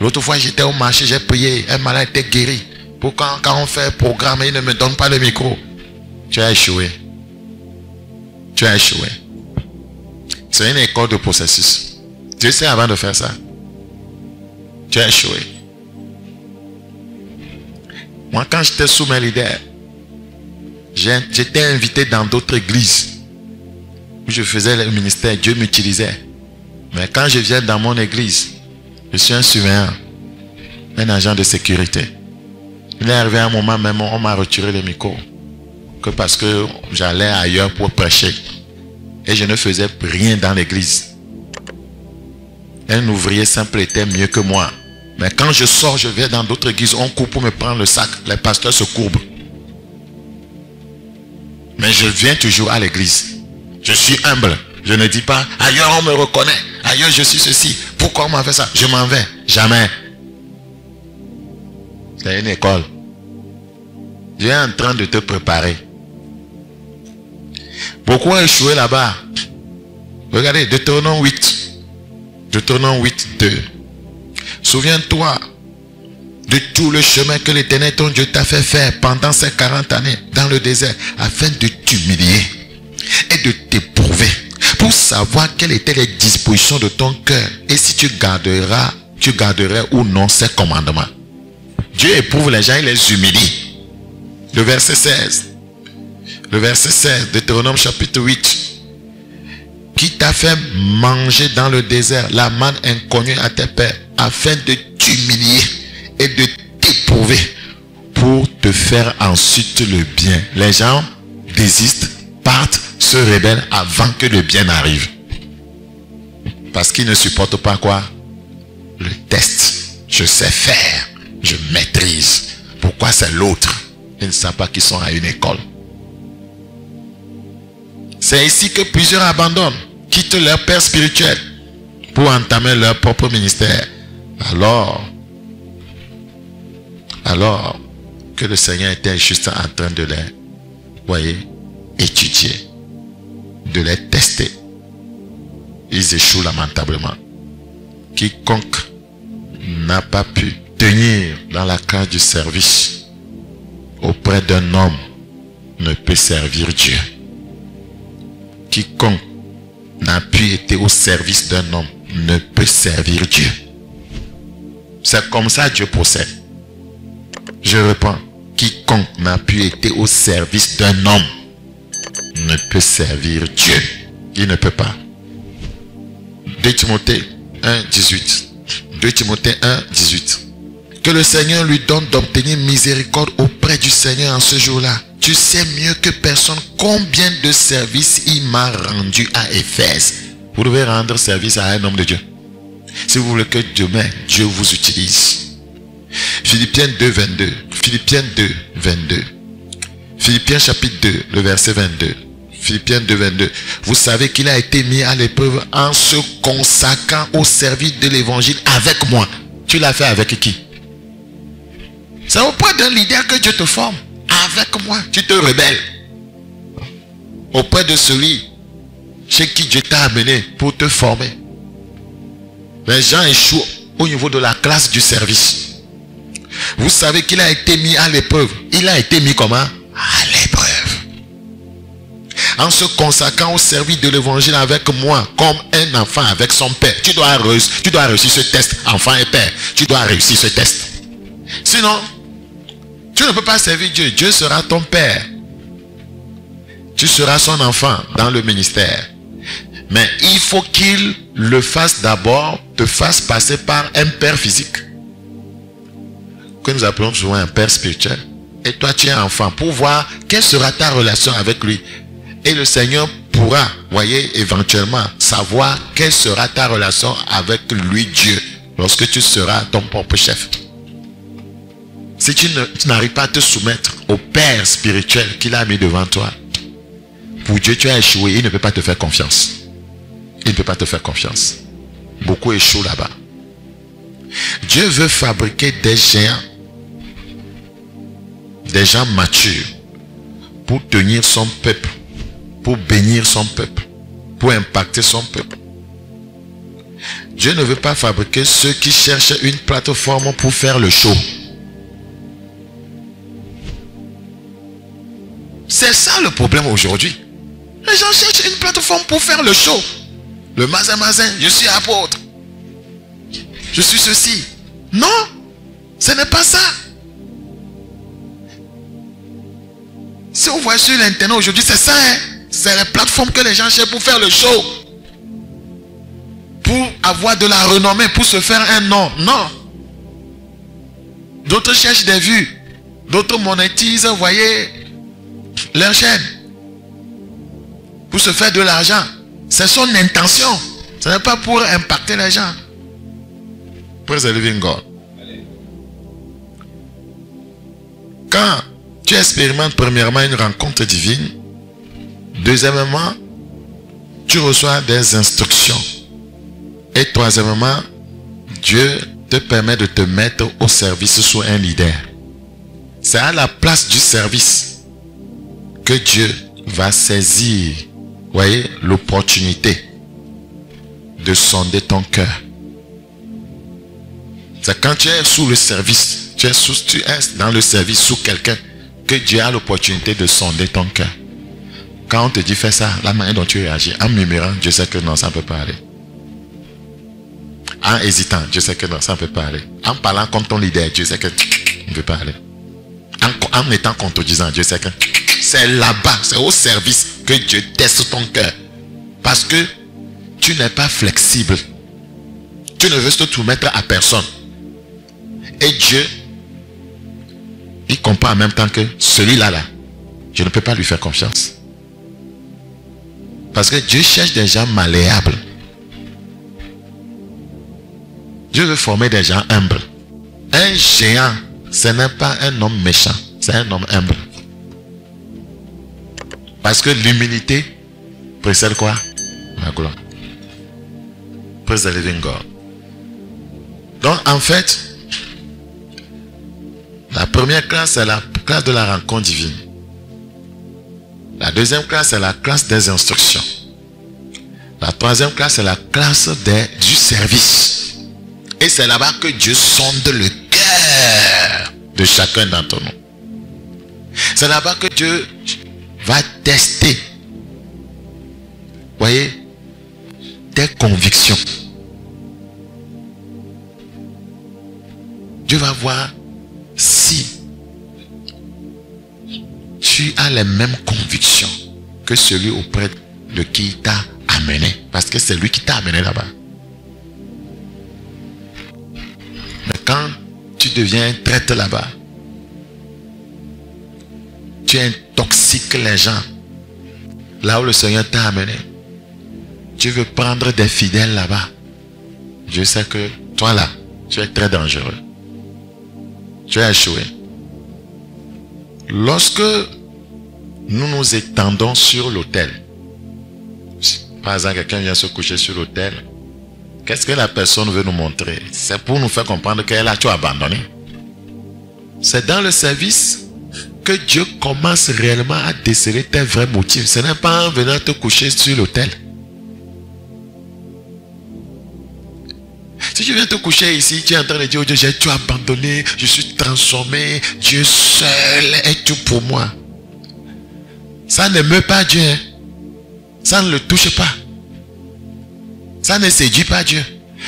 L'autre fois, j'étais au marché, j'ai prié. Un malade était guéri. Pourquoi quand on fait un programme, il ne me donne pas le micro? Tu as échoué. Tu as échoué. C'est une école de processus. Dieu sait avant de faire ça. Tu as échoué. Moi, quand j'étais sous mes leaders, j'étais invité dans d'autres églises où je faisais le ministère. Dieu m'utilisait. Mais quand je viens dans mon église, je suis un surveillant, un agent de sécurité. Il est arrivé un moment même, on m'a retiré le micro. Que parce que j'allais ailleurs pour prêcher. Et je ne faisais rien dans l'église. Un ouvrier simple était mieux que moi. Mais quand je sors, je vais dans d'autres églises, on court pour me prendre le sac. Les pasteurs se courbent. Mais je viens toujours à l'église. Je suis humble. Je ne dis pas, ailleurs on me reconnaît. Ailleurs je suis ceci. Pourquoi on m'a fait ça? Je m'en vais. Jamais. C'est une école. Dieu est en train de te préparer. Beaucoup ont échoué là-bas. Regardez, Deutéronome 8. Deutéronome 8, 2. Souviens-toi de tout le chemin que l'Éternel ton Dieu t'a fait faire pendant ces 40 années dans le désert, afin de t'humilier et de t'éprouver, pour savoir quelles étaient les dispositions de ton cœur et si tu garderais ou non ces commandements. Dieu éprouve les gens, il les humilie. Le verset 16. Le verset 16, Deutéronome chapitre 8. Qui t'a fait manger dans le désert la manne inconnue à tes pères, afin de t'humilier et de t'éprouver pour te faire ensuite le bien. Les gens désistent, partent, se rebellent avant que le bien arrive. Parce qu'ils ne supportent pas quoi? Le test. Je sais faire, je maîtrise. Pourquoi c'est l'autre? Ils ne savent pas qu'ils sont à une école. C'est ici que plusieurs abandonnent, quittent leur père spirituel pour entamer leur propre ministère. Alors que le Seigneur était juste en train de les, étudier, de les tester. Ils échouent lamentablement. Quiconque n'a pas pu tenir dans la case du service auprès d'un homme ne peut servir Dieu. Quiconque n'a pu être au service d'un homme ne peut servir Dieu. C'est comme ça Dieu procède. Je reprends. Quiconque n'a pu être au service d'un homme ne peut servir Dieu. Il ne peut pas. 2 Timothée 1, 18. 2 Timothée 1, 18. Que le Seigneur lui donne d'obtenir miséricorde auprès du Seigneur en ce jour-là. Tu sais mieux que personne combien de services il m'a rendu à Éphèse. Vous devez rendre service à un homme de Dieu. Si vous voulez que demain, Dieu vous utilise. Philippiens 2, 22. Philippiens 2, 22. Philippiens chapitre 2, le verset 22. Philippiens 2, 22. Vous savez qu'il a été mis à l'épreuve en se consacrant au service de l'évangile avec moi. Tu l'as fait avec qui? C'est auprès d'un leader que Dieu te forme. Avec moi, tu te rebelles. Auprès de celui chez qui Dieu t'a amené pour te former. Les gens échouent au niveau de la classe du service. Vous savez qu'il a été mis à l'épreuve. Il a été mis comment? À l'épreuve. En se consacrant au service de l'évangile avec moi, comme un enfant avec son père. Tu dois réussir ce test, enfant et père. Tu dois réussir ce test. Sinon, tu ne peux pas servir Dieu. Dieu sera ton père. Tu seras son enfant dans le ministère. Mais il faut qu'il le fasse d'abord, te fasse passer par un père physique. Que nous appelons souvent un père spirituel. Et toi, tu es un enfant. Pour voir quelle sera ta relation avec lui. Et le Seigneur pourra, voyez, éventuellement savoir quelle sera ta relation avec lui, Dieu, lorsque tu seras ton propre chef. Si tu n'arrives pas à te soumettre au Père spirituel qu'il a mis devant toi, pour Dieu, tu as échoué. Il ne peut pas te faire confiance. Il ne peut pas te faire confiance. Beaucoup échouent là-bas. Dieu veut fabriquer des géants, des gens matures, pour tenir son peuple, pour bénir son peuple, pour impacter son peuple. Dieu ne veut pas fabriquer ceux qui cherchent une plateforme pour faire le show. C'est ça le problème aujourd'hui. Les gens cherchent une plateforme pour faire le show. Le mazin, je suis apôtre. Je suis ceci. Non, ce n'est pas ça. Si on voit sur l'internet aujourd'hui, c'est ça. Hein? C'est les plateformes que les gens cherchent pour faire le show. Pour avoir de la renommée, pour se faire un nom. Non. D'autres cherchent des vues. D'autres monétisent, vous voyez, leur chaîne. Pour se faire de l'argent. C'est son intention. Ce n'est pas pour impacter les gens. Praise the living God. Quand tu expérimentes premièrement une rencontre divine, deuxièmement, tu reçois des instructions. Et troisièmement, Dieu te permet de te mettre au service sous un leader. C'est à la place du service que Dieu va saisir, voyez, l'opportunité de sonder ton cœur. C'est quand tu es sous le service, tu es dans le service sous quelqu'un, que Dieu a l'opportunité de sonder ton cœur. Quand on te dit fais ça, la manière dont tu réagis, en murmurant, Dieu sait que non, ça ne peut pas aller. En hésitant, Dieu sait que non, ça ne peut pas aller. En parlant comme ton leader, Dieu sait que ne peut pas aller. En étant contredisant, Dieu sait que c'est là-bas, c'est au service que Dieu teste ton cœur. Parce que tu n'es pas flexible. Tu ne veux te soumettre à personne. Et Dieu, il comprend en même temps que celui-là, je ne peux pas lui faire confiance. Parce que Dieu cherche des gens malléables. Dieu veut former des gens humbles. Un géant, ce n'est pas un homme méchant, c'est un homme humble. Parce que l'humilité précède quoi? La gloire. Praise the living God. Donc en fait, la première classe, c'est la classe de la rencontre divine. La deuxième classe, c'est la classe des instructions. La troisième classe, c'est la classe du service. Et c'est là-bas que Dieu sonde le cœur de chacun d'entre nous. C'est là-bas que Dieu va tester. Voyez, tes convictions. Dieu va voir si tu as les mêmes convictions que celui auprès de qui il t'a amené. Parce que c'est lui qui t'a amené là-bas. Mais quand tu deviens traître là-bas, tu intoxiques les gens. Là où le Seigneur t'a amené. Tu veux prendre des fidèles là-bas. Je sais que toi là, tu es très dangereux. Tu as échoué. Lorsque nous nous étendons sur l'autel, par exemple, quelqu'un vient se coucher sur l'autel, qu'est-ce que la personne veut nous montrer? C'est pour nous faire comprendre qu'elle a tout abandonné. C'est dans le service que Dieu commence réellement à déceler tes vrais motifs. Ce n'est pas en venant te coucher sur l'autel. Si tu viens te coucher ici, tu es en train de dire, oh Dieu, j'ai tout abandonné, je suis transformé, Dieu seul est tout pour moi. Ça ne meurt pas Dieu. Hein? Ça ne le touche pas. Ça ne séduit pas Dieu.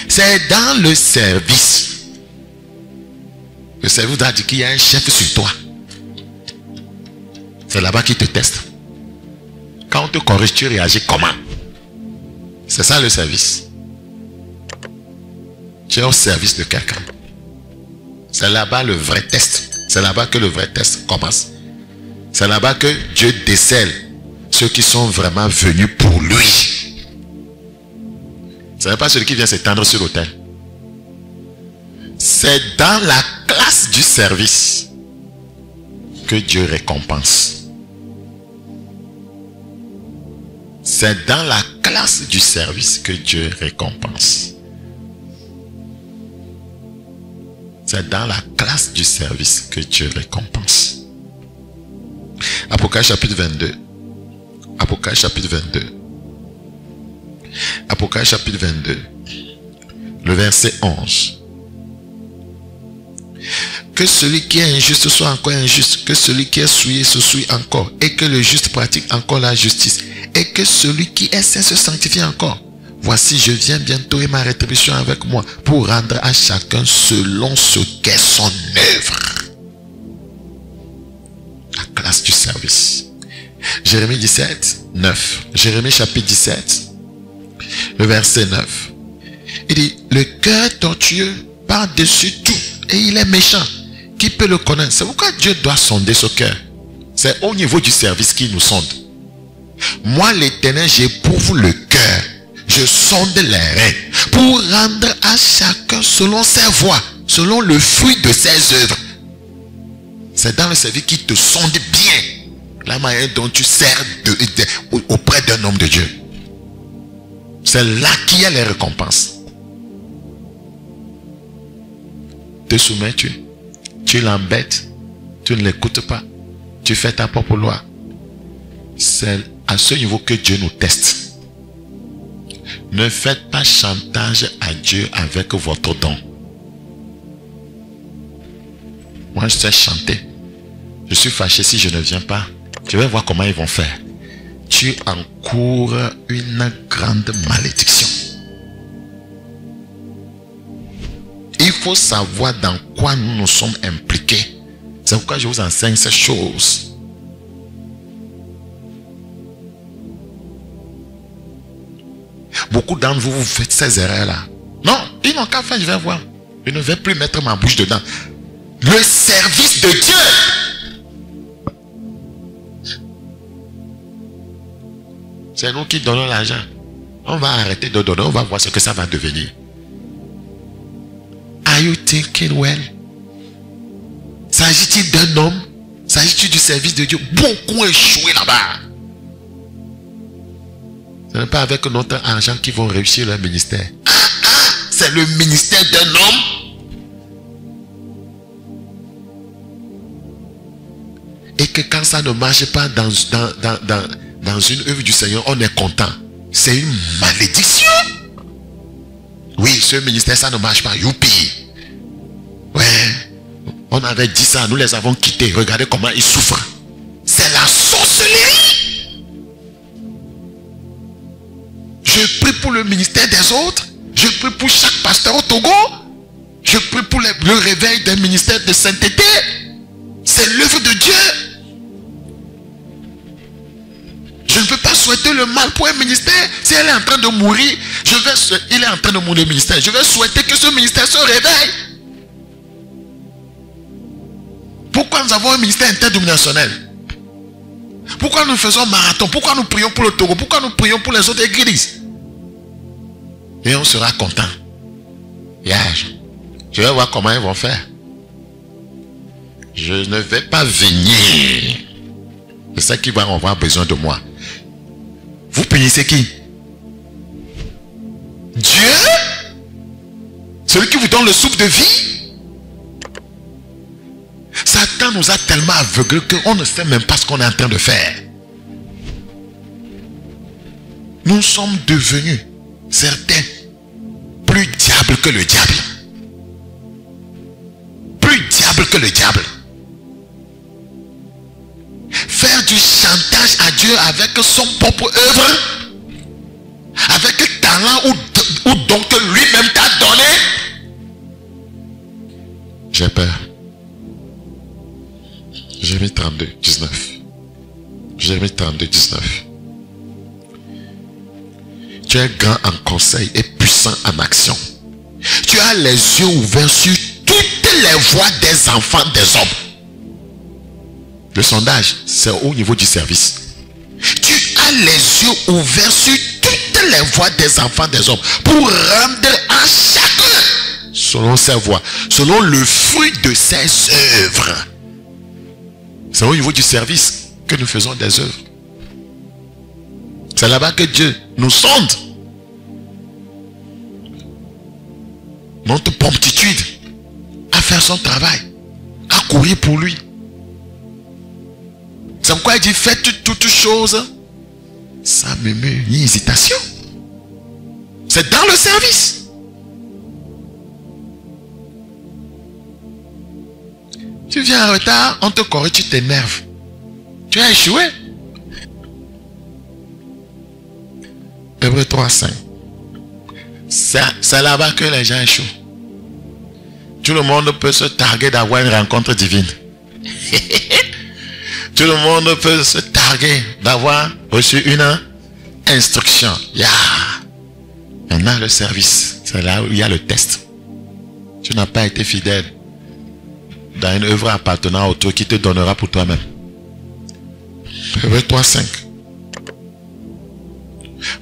C'est dans le service. Le service doit dire qu'il y a un chef sur toi. C'est là-bas qu'il te teste. Quand on te corrige, tu réagis comment? C'est ça le service. Tu es au service de quelqu'un. C'est là-bas le vrai test. C'est là-bas que le vrai test commence. C'est là-bas que Dieu décèle ceux qui sont vraiment venus pour lui. Ce n'est pas celui qui vient s'étendre sur l'autel. C'est dans la classe du service que Dieu récompense. C'est dans la classe du service que Dieu récompense. C'est dans la classe du service que Dieu récompense. Apocalypse chapitre 22. Apocalypse chapitre 22. Apocalypse chapitre 22. Le verset 11. Que celui qui est injuste soit encore injuste. Que celui qui est souillé se souille encore. Et que le juste pratique encore la justice. Et que celui qui est saint se sanctifie encore. Voici, je viens bientôt et ma rétribution avec moi pour rendre à chacun selon ce qu'est son œuvre. La classe du service. Jérémie 17, 9. Jérémie chapitre 17, le verset 9. Il dit, le cœur tortueux par-dessus tout et il est méchant. Qui peut le connaître? C'est pourquoi Dieu doit sonder ce cœur. C'est au niveau du service qu'il nous sonde. Moi, l'Éternel, j'éprouve le cœur. Je sonde les reins pour rendre à chacun selon ses voies, selon le fruit de ses œuvres. C'est dans le service qui te sonde bien la manière dont tu sers auprès d'un homme de Dieu. C'est là qu'il y a les récompenses. Te soumets-tu? Tu l'embêtes? Tu ne l'écoutes pas? Tu fais ta propre loi? C'est à ce niveau que Dieu nous teste. Ne faites pas chantage à Dieu avec votre don. Moi, je sais chanter. Je suis fâché si je ne viens pas. Je vais voir comment ils vont faire. Tu encours une grande malédiction. Il faut savoir dans quoi nous nous sommes impliqués. C'est pourquoi je vous enseigne ces choses. Beaucoup d'entre vous, vous faites ces erreurs-là. Non, ils n'ont qu'à faire, je vais voir. Je ne vais plus mettre ma bouche dedans. Le service de Dieu. C'est nous qui donnons l'argent. On va arrêter de donner, on va voir ce que ça va devenir. Are you thinking well? S'agit-il d'un homme? S'agit-il du service de Dieu? Beaucoup ont échoué là-bas. Ce n'est pas avec notre argent qu'ils vont réussir leur ministère. C'est le ministère d'un homme. Et que quand ça ne marche pas dans une œuvre du Seigneur, on est content. C'est une malédiction. Oui, ce ministère, ça ne marche pas. Youpi. Ouais. On avait dit ça, nous les avons quittés. Regardez comment ils souffrent. C'est la sorcellerie. Je prie pour pour le ministère des autres. Je prie pour chaque pasteur au Togo. Je prie pour le réveil d'un ministère de sainteté. C'est l'œuvre de Dieu. Je ne peux pas souhaiter le mal pour un ministère. Si elle est en train de mourir, il est en train de mourir le ministère. Je vais souhaiter que ce ministère se réveille. Pourquoi nous avons un ministère interdénominationnel? Pourquoi nous faisons marathon? Pourquoi nous prions pour le Togo? Pourquoi nous prions pour les autres églises? Et on sera content. Je vais voir comment ils vont faire. Je ne vais pas venir. C'est ça qui va avoir besoin de moi. Vous punissez qui? Dieu? Celui qui vous donne le souffle de vie? Satan nous a tellement aveuglés qu'on ne sait même pas ce qu'on est en train de faire. Nous sommes devenus, certains, plus diables que le diable. Plus diable que le diable. Faire du chantage à Dieu avec son propre œuvre, avec le talent ou don que lui-même t'a donné. J'ai peur. Jérémie 32, 19. Jérémie 32, 19. Tu es grand en conseil et puissant en action. Tu as les yeux ouverts sur toutes les voies des enfants des hommes. Le sondage, c'est au niveau du service. Tu as les yeux ouverts sur toutes les voies des enfants des hommes pour rendre à chacun selon ses voies, selon le fruit de ses œuvres. C'est au niveau du service que nous faisons des œuvres. C'est là-bas que Dieu nous sonde. Notre promptitude à faire son travail, à courir pour lui. C'est pourquoi il dit, faites toutes choses sans murmure ni hésitation. C'est dans le service. Tu viens en retard, on te corrige, tu t'énerves. Tu as échoué. Hébreux 3, 5. C'est là-bas que les gens échouent. Tout le monde peut se targuer d'avoir une rencontre divine. Tout le monde peut se targuer d'avoir reçu une instruction. Maintenant le service, c'est là où il y a le test. Tu n'as pas été fidèle dans une œuvre appartenant à autrui qui te donnera pour toi-même. Hébreux 3, 5.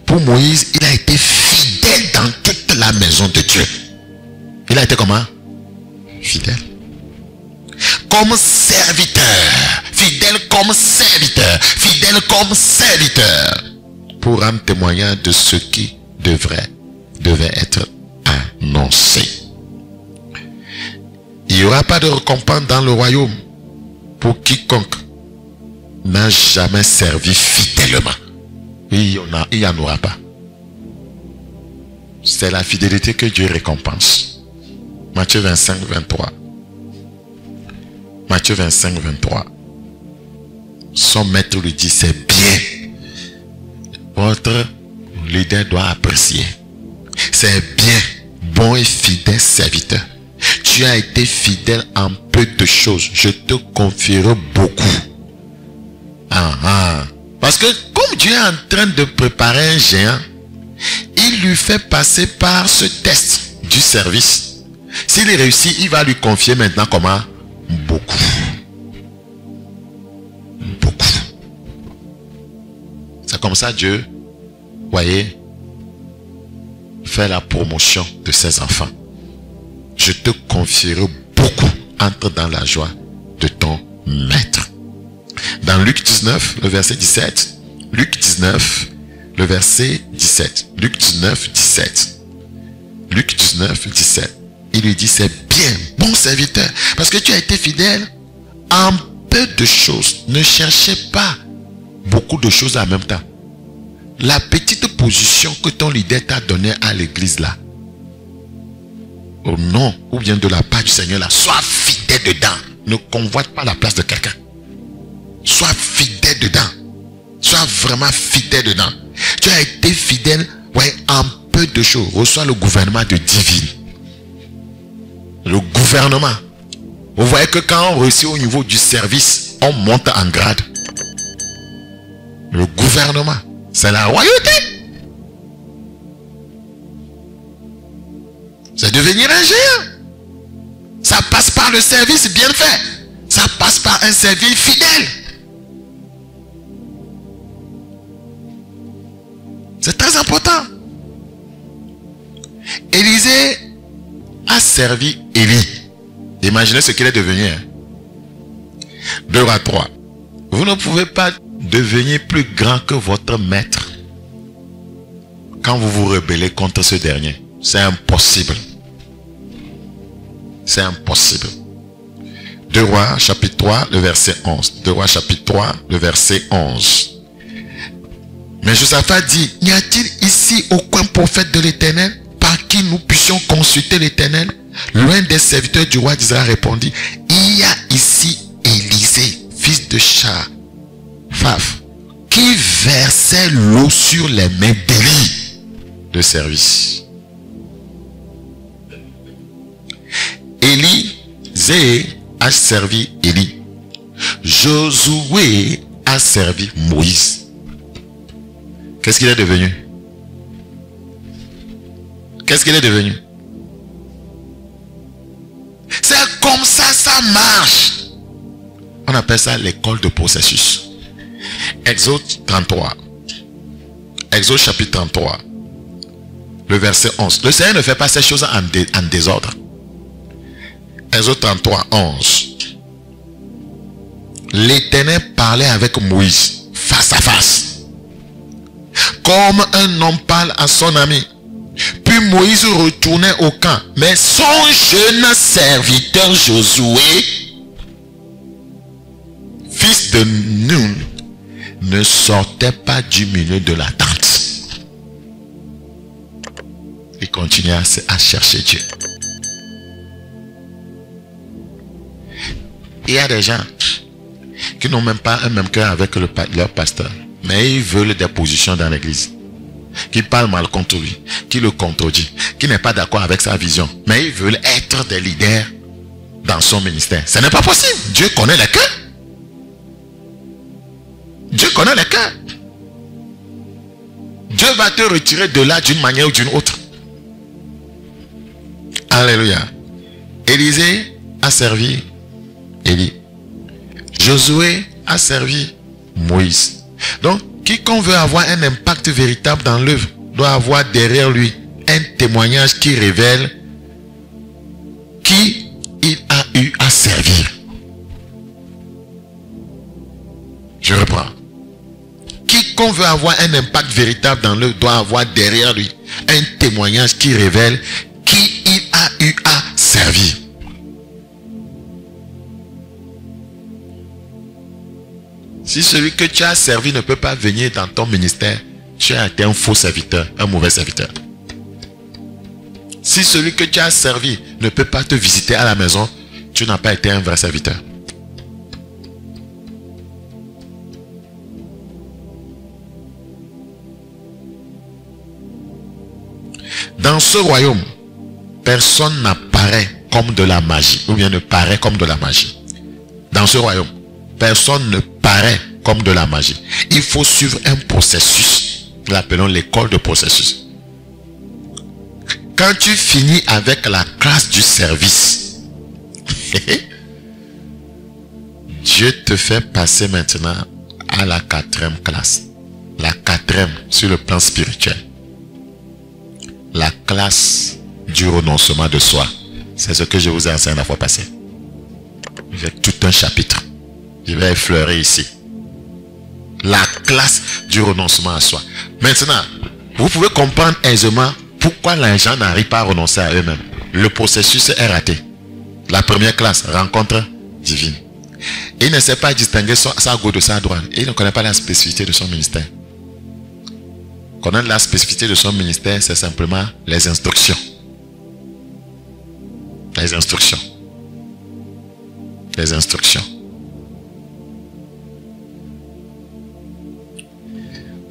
Pour Moïse, il a été fidèle dans toute la maison de Dieu. Il a été comment? Fidèle. Comme serviteur. Fidèle comme serviteur. Fidèle comme serviteur. Pour rendre témoignage de ce qui devait être annoncé. Il n'y aura pas de récompense dans le royaume pour quiconque n'a jamais servi fidèlement. Il n'y en aura pas. C'est la fidélité que Dieu récompense. Matthieu 25, 23. Matthieu 25, 23. Son maître lui dit, c'est bien. Votre leader doit apprécier. C'est bien, bon et fidèle serviteur. Tu as été fidèle en peu de choses. Je te confierai beaucoup. Parce que comme Dieu est en train de préparer un géant, il lui fait passer par ce test du service. S'il réussit, il va lui confier maintenant comment? Beaucoup. Beaucoup. C'est comme ça Dieu, voyez, fait la promotion de ses enfants. Je te confierai beaucoup. Entre dans la joie de ton maître. Dans Luc 19, le verset 17. Luc 19, le verset 17. Luc 19, 17. Luc 19, 17. Il lui dit, c'est bien, bon serviteur. Parce que tu as été fidèle en peu de choses. Ne cherchez pas beaucoup de choses en même temps. La petite position que ton leader t'a donnée à l'église là, au nom ou bien de la part du Seigneur là, sois fidèle dedans. Ne convoite pas la place de quelqu'un. Sois fidèle dedans. Sois vraiment fidèle dedans. Tu as été fidèle Ouais, en peu de choses, reçoit le gouvernement de divine. Le gouvernement. Vous voyez que quand on réussit au niveau du service, on monte en grade. Le gouvernement, c'est la royauté. C'est devenir un géant. Ça passe par le service bien fait. Ça passe par un service fidèle. C'est très important. Élisée a servi Élie. Imaginez ce qu'il est devenu. 2 Rois 3. Vous ne pouvez pas devenir plus grand que votre maître quand vous vous rebellez contre ce dernier. C'est impossible. C'est impossible. 2 Rois chapitre 3, le verset 11. 2 Rois chapitre 3, le verset 11. Mais Josaphat dit, n'y a-t-il ici aucun prophète de l'Éternel par qui nous puissions consulter l'Éternel? L'un des serviteurs du roi d'Israël répondit, il y a ici Élisée, fils de Shaphat, qui versait l'eau sur les mains d'Élie de service. Élisée a servi Élie. Josué a servi Moïse. Qu'est-ce qu'il est devenu? Qu'est-ce qu'il est devenu? C'est comme ça, ça marche. On appelle ça l'école de processus. Exode 33. Exode chapitre 33. Le verset 11. Le Seigneur ne fait pas ces choses en désordre. Exode 33, 11. L'Éternel parlait avec Moïse face à face, comme un homme parle à son ami. Puis Moïse retournait au camp, mais son jeune serviteur Josué, fils de Nun, ne sortait pas du milieu de la tente. Il continuait à chercher Dieu. Il y a des gens qui n'ont même pas un même cœur avec leur pasteur, mais ils veulent des positions dans l'église, qui parlent mal contre lui, qui le contredit, qui n'est pas d'accord avec sa vision, mais ils veulent être des leaders dans son ministère. Ce n'est pas possible. Dieu connaît les cœurs. Dieu connaît les cœurs. Dieu va te retirer de là d'une manière ou d'une autre. Alléluia. Élisée a servi Élie. Josué a servi Moïse. Donc, quiconque veut avoir un impact véritable dans l'œuvre doit avoir derrière lui un témoignage qui révèle qui il a eu à servir. Je reprends. Quiconque veut avoir un impact véritable dans l'œuvre doit avoir derrière lui un témoignage qui révèle qui il a eu à servir. Si celui que tu as servi ne peut pas venir dans ton ministère, tu as été un faux serviteur, un mauvais serviteur. Si celui que tu as servi ne peut pas te visiter à la maison, tu n'as pas été un vrai serviteur. Dans ce royaume, personne n'apparaît comme de la magie, ou bien ne paraît comme de la magie. Dans ce royaume, personne ne paraît comme de la magie. Il faut suivre un processus. Nous l'appelons l'école de processus. Quand tu finis avec la classe du service, Dieu te fait passer maintenant à la 4e classe. La 4e sur le plan spirituel. La classe du renoncement de soi. C'est ce que je vous ai enseigné la fois passée. Avec tout un chapitre. Je vais effleurer ici. La classe du renoncement à soi. Maintenant, vous pouvez comprendre aisément pourquoi les gens n'arrivent pas à renoncer à eux-mêmes. Le processus est raté. La première classe, rencontre divine. Il ne sait pas distinguer sa gauche de sa droite. Il ne connaît pas la spécificité de son ministère. Connaître la spécificité de son ministère, c'est simplement les instructions. Les instructions. Les instructions.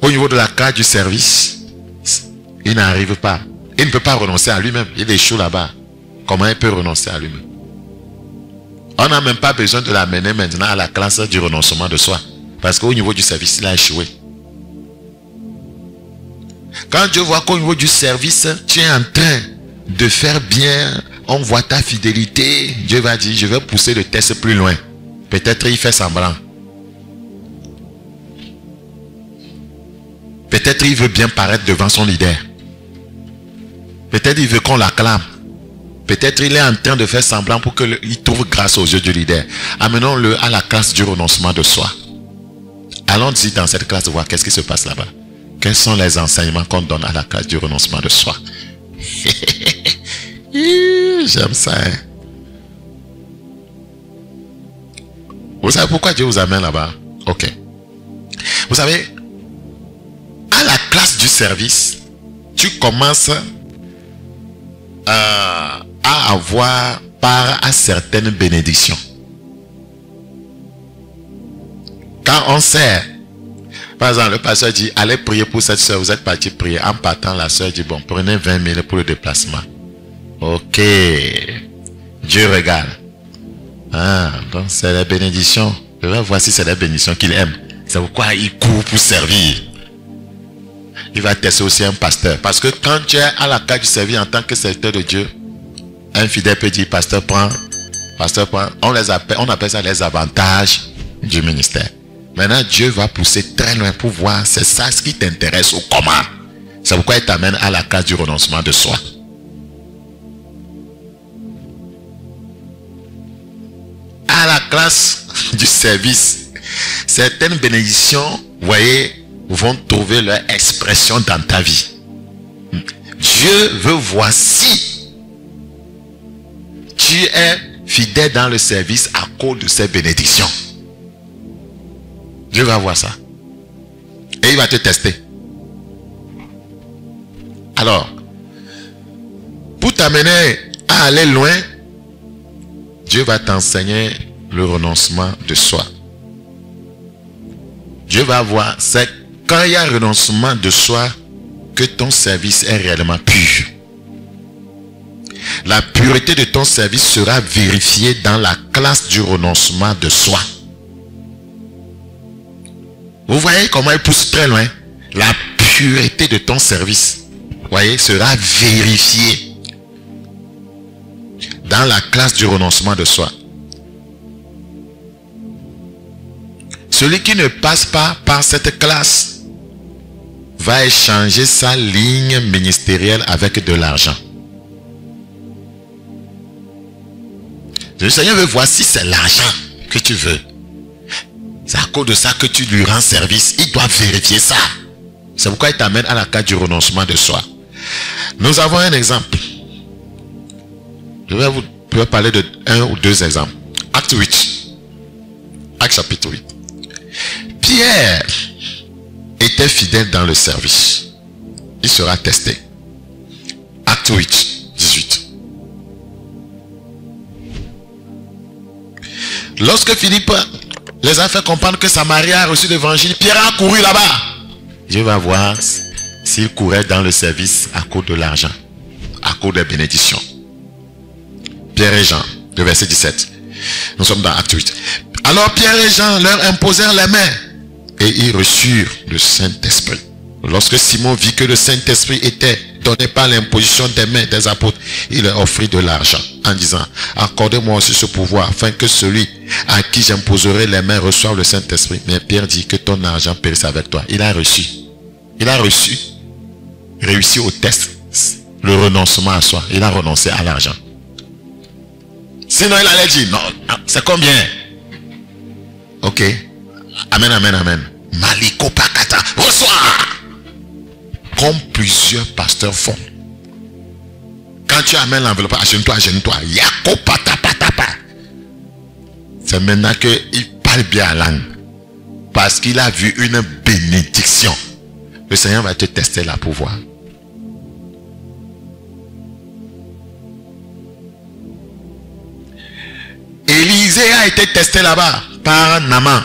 Au niveau de la carte du service, Il n'arrive pas. Il ne peut pas renoncer à lui-même. Il échoue là-bas. Comment il peut renoncer à lui-même? On n'a même pas besoin de l'amener maintenant à la classe du renoncement de soi. Parce qu'au niveau du service, il a échoué. Quand Dieu voit qu'au niveau du service, tu es en train de faire bien, on voit ta fidélité, Dieu va dire, je vais pousser le test plus loin. Peut-être il fait semblant. Peut-être il veut bien paraître devant son leader. Peut-être il veut qu'on l'acclame. Peut-être il est en train de faire semblant pour qu'il trouve grâce aux yeux du leader. Amenons-le à la classe du renoncement de soi. Allons-y dans cette classe voir qu'est-ce qui se passe là-bas. Quels sont les enseignements qu'on donne à la classe du renoncement de soi. J'aime ça. Hein? Vous savez pourquoi Dieu vous amène là-bas? Ok. Vous savez, à la classe du service, tu commences à avoir part à certaines bénédictions. Quand on sert, par exemple, le pasteur dit, allez prier pour cette soeur, vous êtes parti prier. En partant, la soeur dit, bon, prenez 20 000 pour le déplacement. Ok. Dieu regarde. Ah, donc c'est la bénédiction. Je vais voir si c'est la bénédiction qu'il aime. C'est pourquoi il court pour servir. Il va tester aussi un pasteur. Parce que quand tu es à la carte du service en tant que serviteur de Dieu, un fidèle peut dire, pasteur prend. On appelle ça les avantages du ministère. Maintenant, Dieu va pousser très loin pour voir c'est ça ce qui t'intéresse ou comment. C'est pourquoi il t'amène à la case du renoncement de soi. À la classe du service, certaines bénédictions, vous voyez, vont trouver leur expression dans ta vie. Dieu veut voir si tu es fidèle dans le service à cause de ces bénédictions. Dieu va voir ça. Et il va te tester. Alors, pour t'amener à aller loin, Dieu va t'enseigner le renoncement de soi. Dieu va voir, c'est quand il y a renoncement de soi que ton service est réellement pur. La pureté de ton service sera vérifiée dans la classe du renoncement de soi. Vous voyez comment il pousse très loin? La pureté de ton service, vous voyez, sera vérifiée dans la classe du renoncement de soi. Celui qui ne passe pas par cette classe va échanger sa ligne ministérielle avec de l'argent. Le Seigneur veut voir si c'est l'argent que tu veux. C'est à cause de ça que tu lui rends service. Il doit vérifier ça. C'est pourquoi il t'amène à la case du renoncement de soi. Nous avons un exemple. Je vais vous parler de un ou deux exemples. Acte 8. Acte chapitre 8. Pierre était fidèle dans le service. Il sera testé. Acte 8, 18. Lorsque Philippe les a fait comprendre que Samarie a reçu l'évangile, Pierre a couru là-bas. Dieu va voir s'il courait dans le service à cause de l'argent, à cause des bénédictions. Pierre et Jean, le verset 17. Nous sommes dans Acte 8. Alors Pierre et Jean leur imposèrent les mains et ils reçurent le Saint-Esprit. Lorsque Simon vit que le Saint-Esprit était donné par l'imposition des mains des apôtres, il leur offrit de l'argent en disant, accordez-moi aussi ce pouvoir afin que celui à qui j'imposerai les mains reçoive le Saint-Esprit. Mais Pierre dit que ton argent périsse avec toi. Il a reçu. Il a reçu. Réussi au test. Le renoncement à soi. Il a renoncé à l'argent. Sinon il allait dire, non, c'est combien? Ok. Amen, amen, amen. Maliko Pakata. Reçois. Comme plusieurs pasteurs font. Quand tu amènes l'enveloppe, achète-toi. Yako patapatapa. C'est maintenant qu'il parle bien la langue. Parce qu'il a vu une bénédiction. Le Seigneur va te tester là pour voir. Élisée a été testé là-bas par Naaman.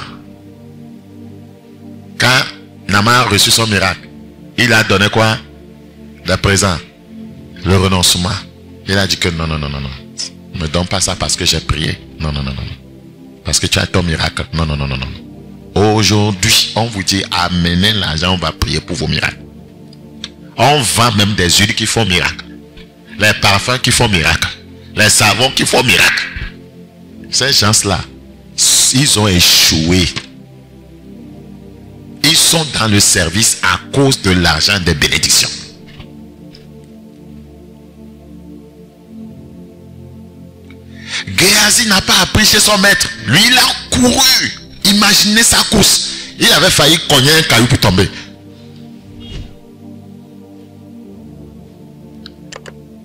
Quand Naaman a reçu son miracle, il a donné quoi? le présent, le renoncement. Il a dit que non. Ne me donne pas ça parce que j'ai prié. Non. Parce que tu as ton miracle. Non. Aujourd'hui, on vous dit, amenez l'argent, on va prier pour vos miracles. On vend même des huiles qui font miracle. Les parfums qui font miracle. Les savons qui font miracle. Ces gens-là, ils ont échoué. Ils sont dans le service à cause de l'argent des bénédictions. Géasi n'a pas appris chez son maître. Lui, il a couru. Imaginez sa course. Il avait failli cogner un caillou pour tomber.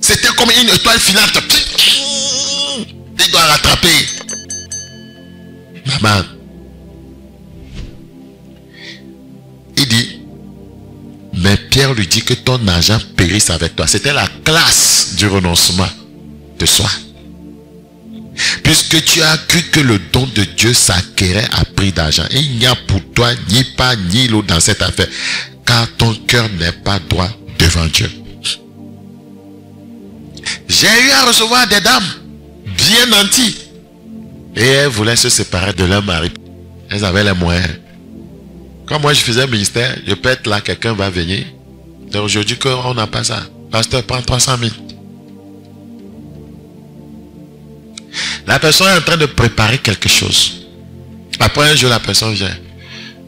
C'était comme une étoile filante. Il doit rattraper. Maman. Il dit, mais Pierre lui dit que ton argent périsse avec toi. C'était la classe du renoncement de soi. Puisque tu as cru que le don de Dieu s'acquérait à prix d'argent. Il n'y a pour toi ni pas ni l'autre dans cette affaire. Car ton cœur n'est pas droit devant Dieu. J'ai eu à recevoir des dames bien nanties. Et elles voulaient se séparer de leur mari. Elles avaient les moyens. Quand moi je faisais un ministère, je peux être là, quelqu'un va venir. Donc aujourd'hui qu'on n'a pas ça. Pasteur, prends 300 000. La personne est en train de préparer quelque chose. Après un jour, la personne vient.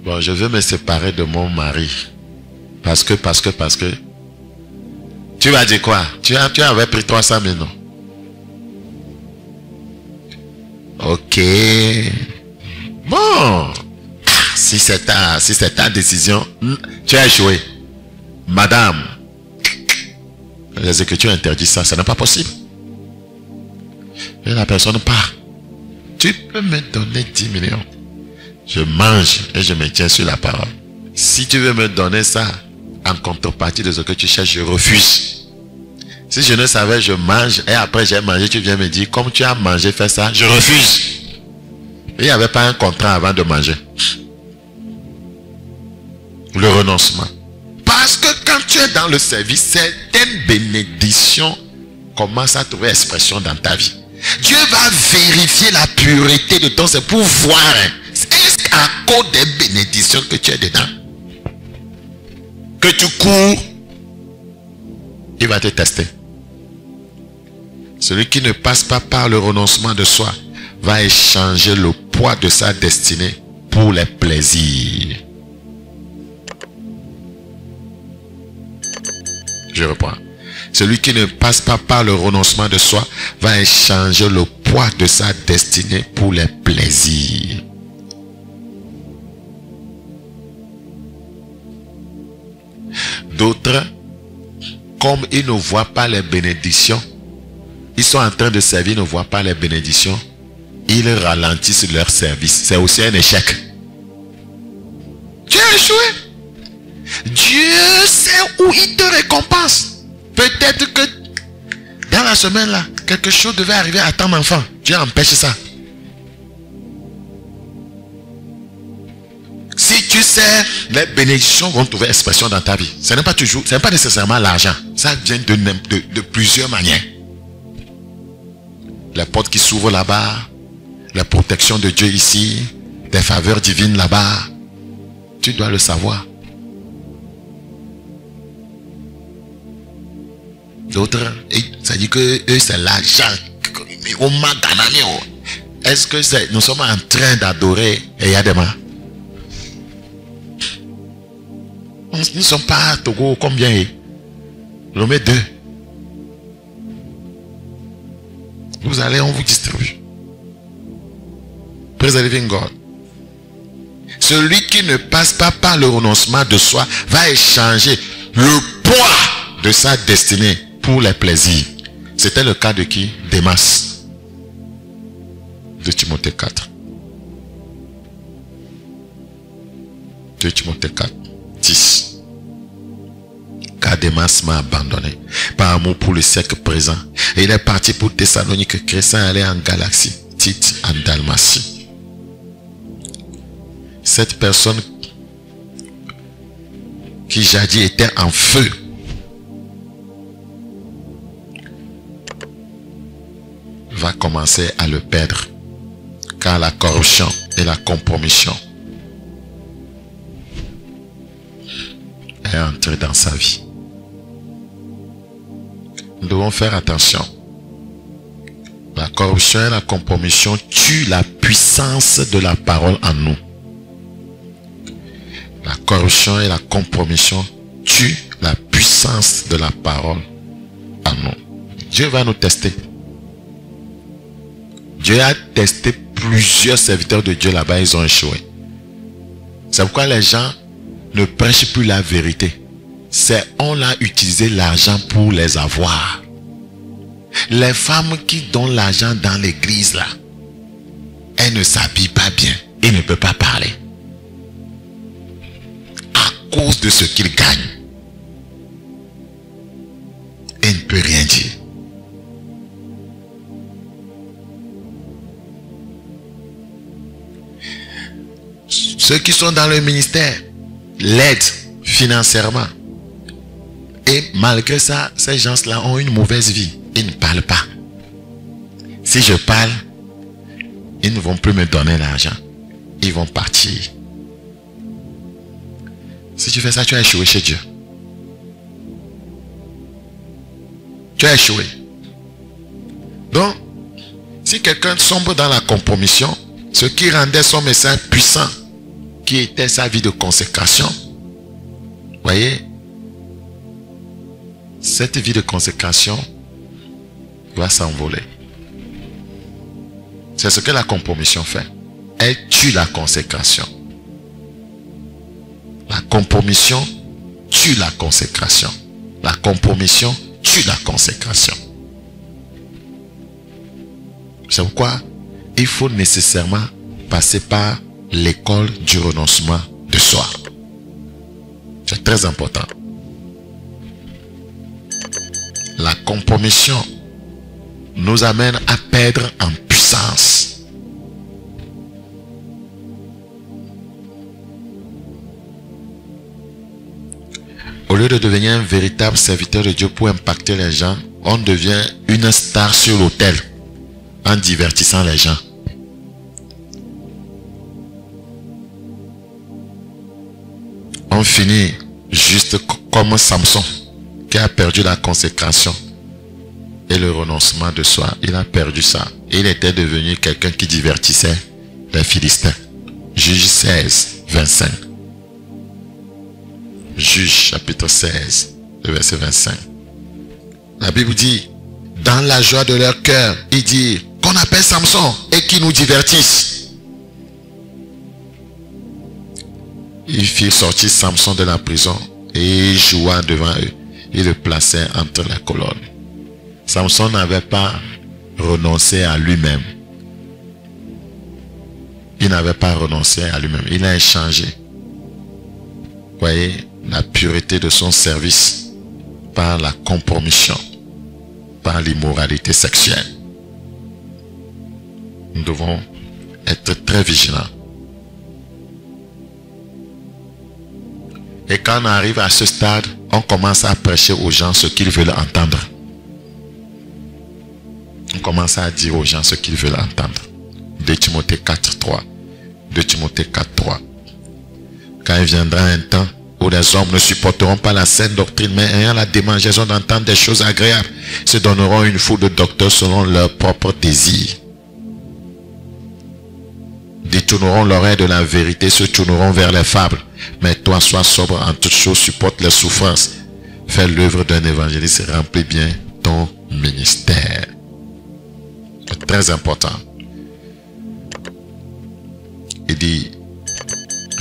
Bon, je veux me séparer de mon mari. Parce que. Tu vas dire quoi? Tu avais pris 300 000, non? Ok. Bon. Si c'est ta décision, tu as échoué. Madame, les Écritures interdisent ça, ce n'est pas possible. Et la personne part. Tu peux me donner 10 millions. Je mange et je me tiens sur la parole. Si tu veux me donner ça en contrepartie de ce que tu cherches, je refuse. Si je ne savais, je mange et après j'ai mangé, tu viens me dire, comme tu as mangé, fais ça, je refuse. Il n'y avait pas un contrat avant de manger. Le renoncement. Parce que quand tu es dans le service, certaines bénédictions commencent à trouver expression dans ta vie. Dieu va vérifier la pureté de ton service pour voir. Est-ce qu'à cause des bénédictions que tu es dedans, que tu cours, il va te tester. Celui qui ne passe pas par le renoncement de soi va échanger le poids de sa destinée pour les plaisirs. Je reprends. Celui qui ne passe pas par le renoncement de soi va échanger le poids de sa destinée pour les plaisirs. D'autres, comme ils ne voient pas les bénédictions, ils sont en train de servir, ils ne voient pas les bénédictions, ils ralentissent leur service. C'est aussi un échec. Tu as échoué. Dieu sait où il te récompense. Peut-être que dans la semaine là, quelque chose devait arriver à ton enfant. Dieu empêche ça. Si tu sais, les bénédictions vont trouver expression dans ta vie. Ce n'est pas toujours, ce n'est pas nécessairement l'argent. Ça vient de plusieurs manières. Les portes qui s'ouvrent là-bas, la protection de Dieu ici, des faveurs divines là-bas. Tu dois le savoir. D'autres, ça dit que eux c'est l'argent. Est-ce que nous sommes en train d'adorer Eyadema? Nous ne sommes pas à Togo, combien? L'on met 2. Vous allez, on vous distribue. Praise the living God. Celui qui ne passe pas par le renoncement de soi va échanger le poids de sa destinée pour les plaisirs. C'était le cas de qui? Démas. De Timothée 4. 2 Timothée 4, 10. Car Démas m'a abandonné par amour pour le siècle présent. Et il est parti pour Thessalonique. Crescent allait en Galatie. Tite en Dalmatie. Cette personne qui jadis était en feu va commencer à le perdre. Car la corruption et la compromission est entrée dans sa vie. Nous devons faire attention. La corruption et la compromission tuent la puissance de la parole en nous. La corruption et la compromission tuent la puissance de la parole en nous. Dieu va nous tester. Dieu a testé plusieurs serviteurs de Dieu là-bas, ils ont échoué. C'est pourquoi les gens ne prêchent plus la vérité. C'est on a utilisé l'argent pour les avoir. Les femmes qui donnent l'argent dans l'église là, elles ne s'habillent pas bien et ne peuvent pas parler. À cause de ce qu'ils gagnent. Et ne peut rien dire. Ceux qui sont dans le ministère l'aident financièrement. Et malgré ça, ces gens-là ont une mauvaise vie. Ils ne parlent pas. Si je parle, ils ne vont plus me donner l'argent. Ils vont partir. Si tu fais ça, tu as échoué chez Dieu. Tu as échoué. Donc, si quelqu'un sombre dans la compromission, ce qui rendait son message puissant, qui était sa vie de consécration, voyez, cette vie de consécration doit s'envoler. C'est ce que la compromission fait. Elle tue la consécration. La compromission tue la consécration. La compromission tue la consécration. C'est pourquoi il faut nécessairement passer par l'école du renoncement de soi. C'est très important. La compromission nous amène à perdre en puissance. Au lieu de devenir un véritable serviteur de Dieu pour impacter les gens, on devient une star sur l'autel en divertissant les gens. On finit juste comme Samson qui a perdu la consécration et le renoncement de soi. Il a perdu ça. Il était devenu quelqu'un qui divertissait les Philistins. Juge 16, 25. Juge chapitre 16, le verset 25. La Bible dit, dans la joie de leur cœur, il dit qu'on appelle Samson et qui nous divertisse. Il fit sortir Samson de la prison et il joua devant eux. Il le plaçait entre les colonnes. Samson n'avait pas renoncé à lui-même. Il n'avait pas renoncé à lui-même. Il a échangé. Voyez, la pureté de son service par la compromission, par l'immoralité sexuelle. Nous devons être très vigilants. Et quand on arrive à ce stade, on commence à prêcher aux gens ce qu'ils veulent entendre. On commence à dire aux gens ce qu'ils veulent entendre. 2 Timothée 4.3. 2 Timothée 4.3. Quand il viendra un temps où les hommes ne supporteront pas la saine doctrine, mais ayant la démangeaison d'entendre des choses agréables, se donneront une foule de docteurs selon leurs propres désirs. Détourneront l'oreille de la vérité, se tourneront vers les fables. Mais toi, sois sobre en toutes choses, supporte les souffrances. Fais l'œuvre d'un évangéliste et remplis bien ton ministère. C'est très important. Il dit,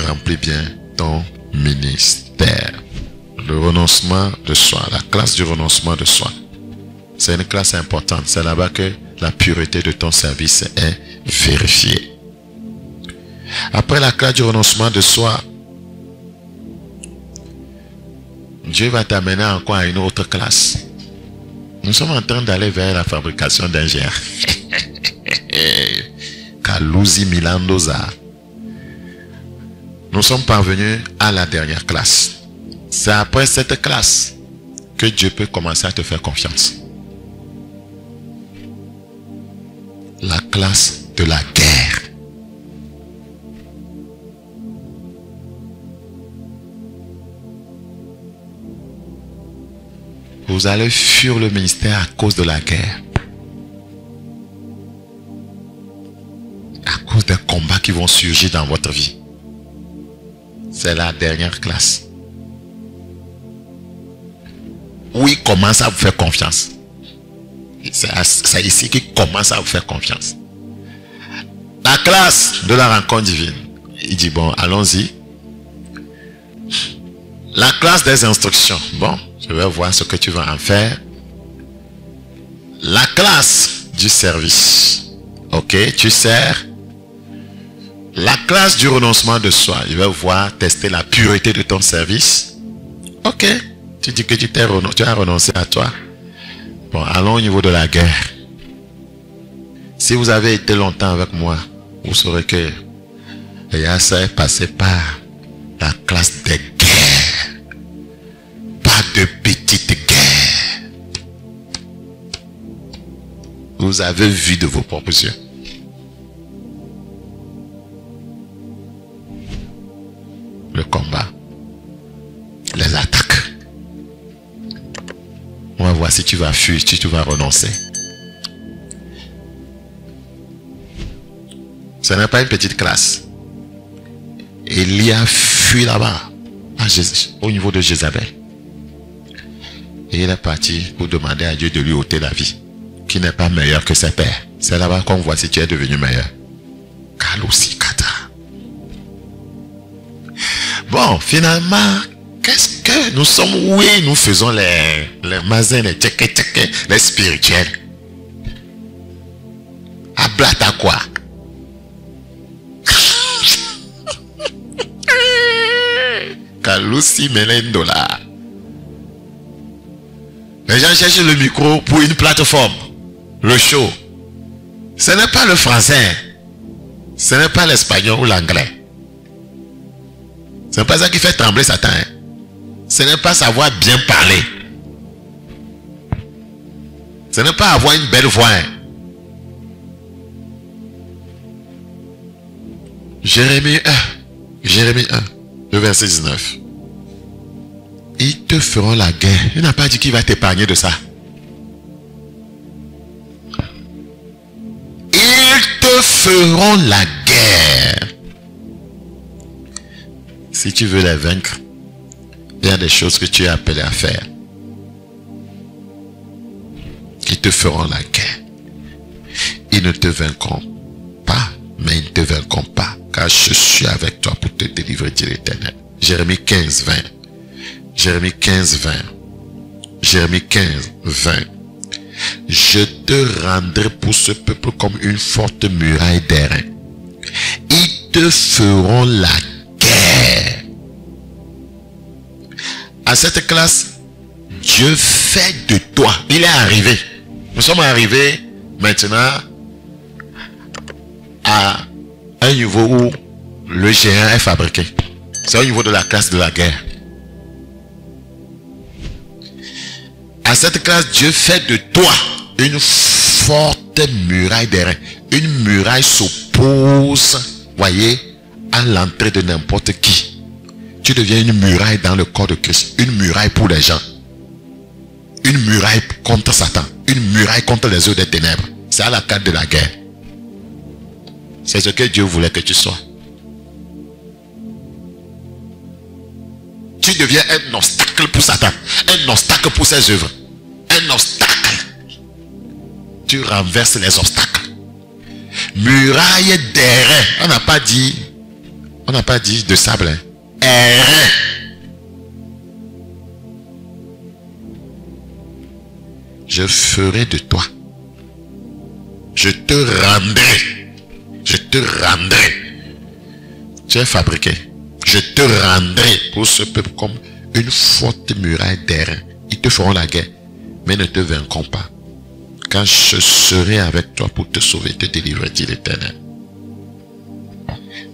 remplis bien ton ministère. Le renoncement de soi, la classe du renoncement de soi. C'est une classe importante. C'est là-bas que la pureté de ton service est vérifiée. Après la classe du renoncement de soi, Dieu va t'amener encore à une autre classe. Nous sommes en train d'aller vers la fabrication d'ingénieurs. Kalouzi Milandoza. Nous sommes parvenus à la dernière classe. C'est après cette classe que Dieu peut commencer à te faire confiance. la classe de la guerre. Vous allez fuir le ministère à cause de la guerre. À cause des combats qui vont surgir dans votre vie. C'est la dernière classe. Oui, commence à vous faire confiance. C'est ici qu'il commence à vous faire confiance. La classe de la rencontre divine. Il dit, bon, allons-y. La classe des instructions. Bon, je vais voir ce que tu vas en faire. La classe du service. Ok, tu sers. La classe du renoncement de soi. Je vais voir, tester la pureté de ton service. Ok, tu dis que tu as renoncé à toi. Bon, allons au niveau de la guerre. Si vous avez été longtemps avec moi, vous saurez que ça est passé par la classe des guerres. Pas de petites guerres. Vous avez vu de vos propres yeux. Le combat. Les attaques. On va voir si tu vas fuir, si tu vas renoncer. Ce n'est pas une petite classe. Élie a fui là-bas, au niveau de Jézabel. Et il est parti pour demander à Dieu de lui ôter la vie, qui n'est pas meilleur que ses pères. C'est là-bas qu'on voit si tu es devenu meilleur. Kalousi Kata. Bon, finalement, qu'est-ce que nous sommes? Oui, nous faisons les mazins, les tchèques, les spirituels. Ablata quoi? Kalousi Melendola. Les gens cherchent le micro pour une plateforme. Le show. Ce n'est pas le français. Ce n'est pas l'espagnol ou l'anglais. Ce n'est pas ça qui fait trembler Satan. Hein. Ce n'est pas savoir bien parler. Ce n'est pas avoir une belle voix. Hein. Jérémie 1, le verset 19. Ils te feront la guerre. Il n'a pas dit qu'il va t'épargner de ça. Ils te feront la guerre. Si tu veux les vaincre, il y a des choses que tu es appelé à faire. Ils te feront la guerre. Ils ne te vaincront pas, mais ils ne te vaincront pas, car je suis avec toi pour te délivrer, dit l'Éternel. Jérémie 15, 20. Jérémie 15, 20. Jérémie 15, 20. Je te rendrai pour ce peuple comme une forte muraille d'airain. Ils te feront la guerre. À cette classe, Dieu fait de toi. Il est arrivé. Nous sommes arrivés maintenant à un niveau où le géant est fabriqué. C'est au niveau de la classe de la guerre. À cette classe, Dieu fait de toi une forte muraille d'airain. Une muraille s'oppose, voyez, à l'entrée de n'importe qui. Tu deviens une muraille dans le corps de Christ. Une muraille pour les gens. Une muraille contre Satan. Une muraille contre les œuvres des ténèbres. C'est à la carte de la guerre. C'est ce que Dieu voulait que tu sois. Tu deviens un obstacle pour Satan. Un obstacle pour ses œuvres. Un obstacle. Tu renverses les obstacles. Muraille d'airain. On n'a pas dit de sable. Hein. Airain. Je ferai de toi. Je te rendrai. Je te rendrai. Tu es fabriqué. Je te rendrai pour ce peuple comme une forte muraille d'airain. Ils te feront la guerre, mais ne te vaincront pas. Quand je serai avec toi pour te sauver, te délivrer, dit l'Éternel.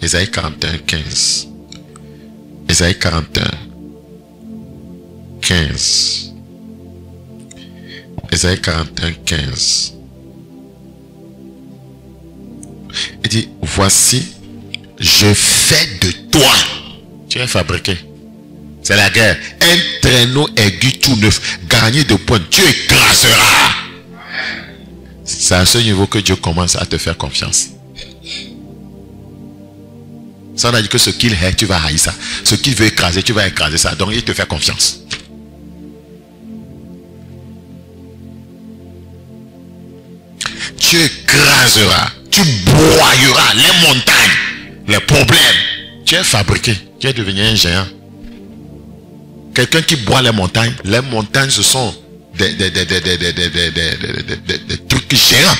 Ésaïe 41, 15. Ésaïe 41, 15. Ésaïe 41, 15. dit, voici, je fais de toi. Tu es fabriqué. C'est la guerre. Un traîneau aigu tout neuf, gagné de points, Dieu écrasera. C'est à ce niveau que Dieu commence à te faire confiance. Ça, on a dit que ce qu'il hait, tu vas haïr ça. Ce qu'il veut écraser, tu vas écraser ça. Donc, il te fait confiance. Tu écraseras, tu broyeras les montagnes, les problèmes. Tu es fabriqué, tu es devenu un géant. Quelqu'un qui broie les montagnes ce sont des trucs géants.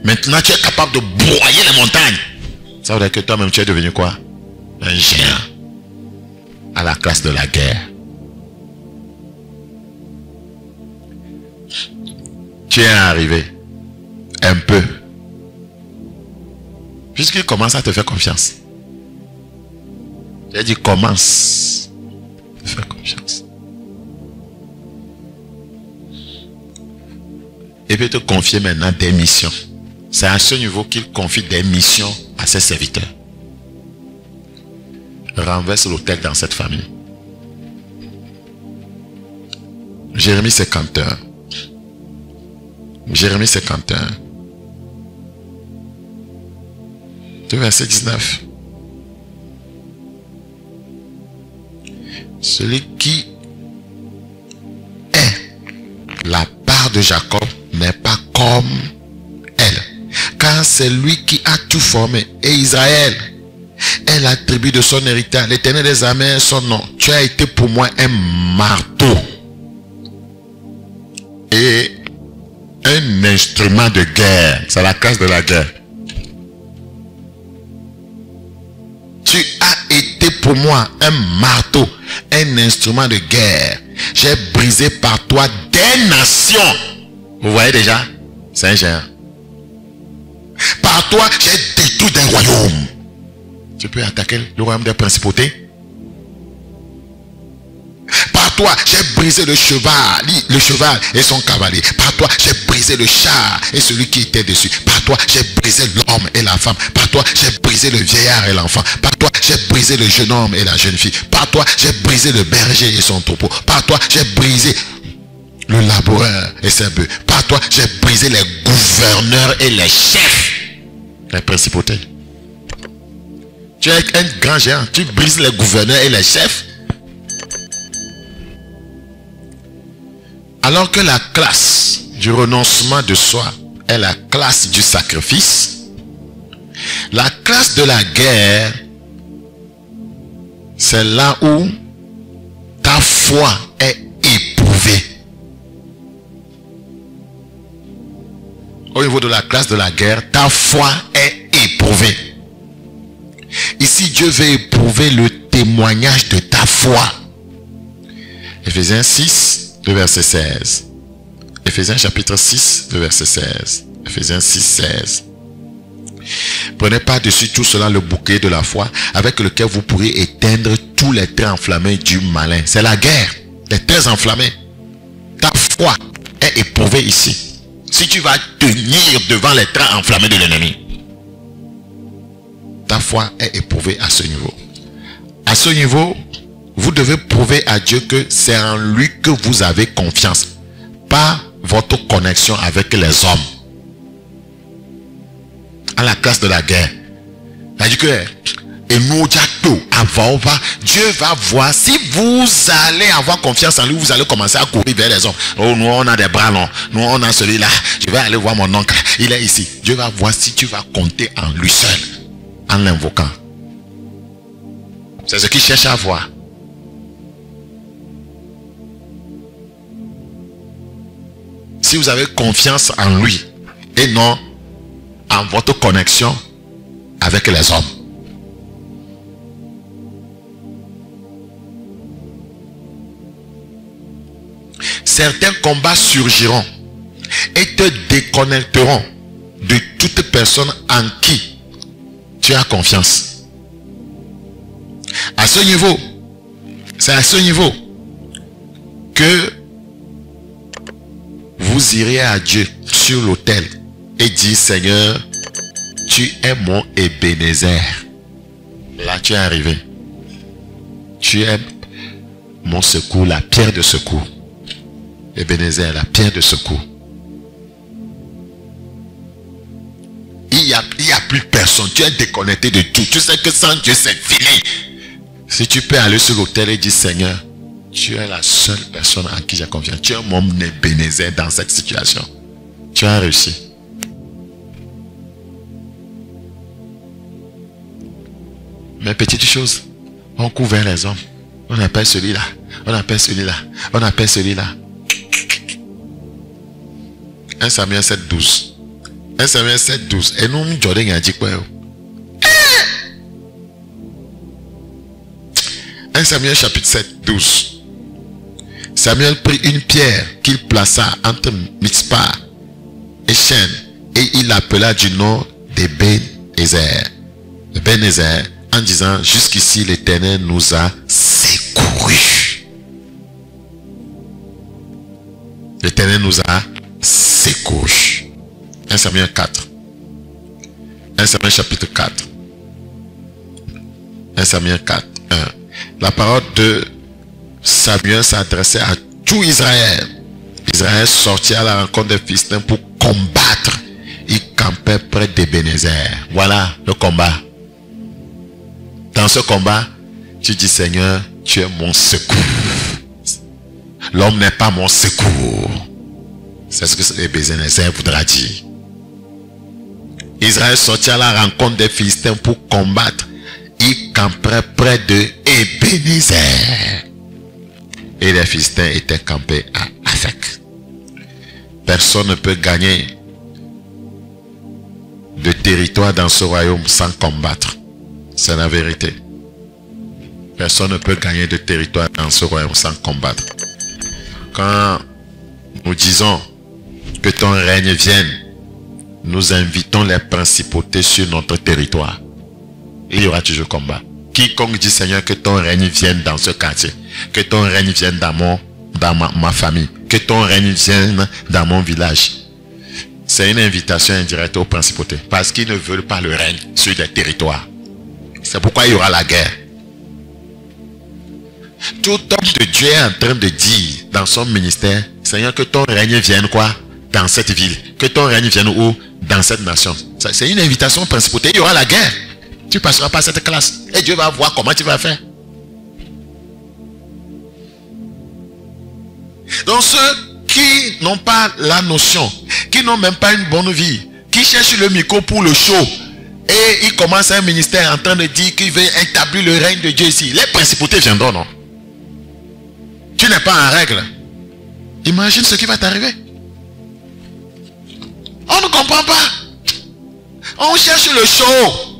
Maintenant, tu es capable de broyer les montagnes. Ça veut dire que toi-même, tu es devenu quoi? Un géant. À la classe de la guerre. Tu es arrivé. Un peu. Puisqu'il commence à te faire confiance. J'ai dit commence. À te faire confiance. Il peut te confier maintenant des missions. C'est à ce niveau qu'il confie des missions à ses serviteurs. Renverse l'autel dans cette famille. Jérémie 51. Jérémie 51. Verset 19. Celui qui est la part de Jacob n'est pas comme elle, car c'est lui qui a tout formé, et Israël est la tribu de son héritage. L'Éternel des armées est son nom. Tu as été pour moi un marteau et un instrument de guerre. C'est la classe de la guerre. Tu as été pour moi un marteau, un instrument de guerre. J'ai brisé par toi des nations. Vous voyez déjà? C'est un géant. Par toi, j'ai détruit des royaumes. Tu peux attaquer le royaume des principautés. Par toi, j'ai brisé le cheval et son cavalier. Par toi, j'ai brisé le char et celui qui était dessus. Par toi, j'ai brisé l'homme et la femme. Par toi, j'ai brisé le vieillard et l'enfant. Par toi, j'ai brisé le jeune homme et la jeune fille. Par toi, j'ai brisé le berger et son troupeau. Par toi, j'ai brisé le laboureur et ses bœufs. Par toi, j'ai brisé les gouverneurs et les chefs. Les principautés. Tu es un grand géant. Tu brises les gouverneurs et les chefs. Alors que la classe du renoncement de soi est la classe du sacrifice, la classe de la guerre, c'est là où ta foi est éprouvée. Au niveau de la classe de la guerre, ta foi est éprouvée. Ici, Dieu veut éprouver le témoignage de ta foi. Éphésiens 6, le verset 16. Éphésiens chapitre 6, le verset 16. Éphésiens 6, 16. Prenez par-dessus tout cela le bouclier de la foi avec lequel vous pourrez éteindre tous les traits enflammés du malin. C'est la guerre. Les traits enflammés. Ta foi est éprouvée ici. Si tu vas tenir devant les traits enflammés de l'ennemi, ta foi est éprouvée à ce niveau. À ce niveau, vous devez prouver à Dieu que c'est en lui que vous avez confiance, pas votre connexion avec les hommes. À la classe de la guerre, c'est-à-dire que Dieu va voir si vous allez avoir confiance en lui. Vous allez commencer à courir vers les hommes. Oh, nous on a des bras longs, nous on a celui-là, je vais aller voir mon oncle, il est ici. Dieu va voir si tu vas compter en lui seul, en l'invoquant. C'est ce qu'il cherche à voir. Si vous avez confiance en lui et non en votre connexion avec les hommes. Certains combats surgiront et te déconnecteront de toute personne en qui tu as confiance. À ce niveau, c'est à ce niveau que vous irez à Dieu sur l'autel et dire: Seigneur, tu es mon Ebenezer. Là, tu es arrivé. Tu es mon secours, la pierre de secours. Ebenezer, la pierre de secours. Il y a plus personne. Tu es déconnecté de tout. Tu sais que sans Dieu, c'est fini. Si tu peux aller sur l'autel et dire, Seigneur, tu es la seule personne en qui j'ai confiance. Tu es mon Ebenezer dans cette situation. Tu as réussi. Mais petite chose, on couvre les hommes. On appelle celui-là. On appelle celui-là. On appelle celui-là. 1 Samuel 7, 12. 1 Samuel 7, 12. Et nous, Jordan a dit quoi? 1 Samuel chapitre 7, 12. Samuel prit une pierre qu'il plaça entre Mitzpah et Shen, et il l'appela du nom d'Ebenezer. Ebenezer, en disant, jusqu'ici l'Éternel nous a secourus. L'Éternel nous a secourus. 1 Samuel 4. 1 Samuel chapitre 4. 1 Samuel 4. 1. La parole de Samuel s'adressait à tout Israël. Israël sortit à la rencontre des Philistins pour combattre. Il campait près d'Ebenezer. Voilà le combat. Dans ce combat, tu dis, Seigneur, tu es mon secours. L'homme n'est pas mon secours. C'est ce que Ebenezer voudra dire. Israël sortit à la rencontre des Philistins pour combattre. Il campait près de Ebenezer. Et les Philistins étaient campés à Afek. Personne ne peut gagner de territoire dans ce royaume sans combattre. C'est la vérité. Personne ne peut gagner de territoire dans ce royaume sans combattre. Quand nous disons que ton règne vienne, nous invitons les principautés sur notre territoire. Il y aura toujours combat. Quiconque dit, Seigneur, que ton règne vienne dans ce quartier, que ton règne vienne dans ma famille, que ton règne vienne dans mon village, c'est une invitation indirecte aux principautés. Parce qu'ils ne veulent pas le règne sur des territoires. C'est pourquoi il y aura la guerre. Tout homme de Dieu est en train de dire dans son ministère, Seigneur, que ton règne vienne quoi? Dans cette ville. Que ton règne vienne où? Dans cette nation. C'est une invitation aux principautés. Il y aura la guerre. Tu passeras par cette classe. Et Dieu va voir comment tu vas faire. Donc ceux qui n'ont pas la notion, qui n'ont même pas une bonne vie, qui cherchent le micro pour le show, et ils commencent un ministère en train de dire qu'il veut établir le règne de Dieu ici. Les principautés viendront, non? Tu n'es pas en règle. Imagine ce qui va t'arriver. On ne comprend pas. On cherche le show.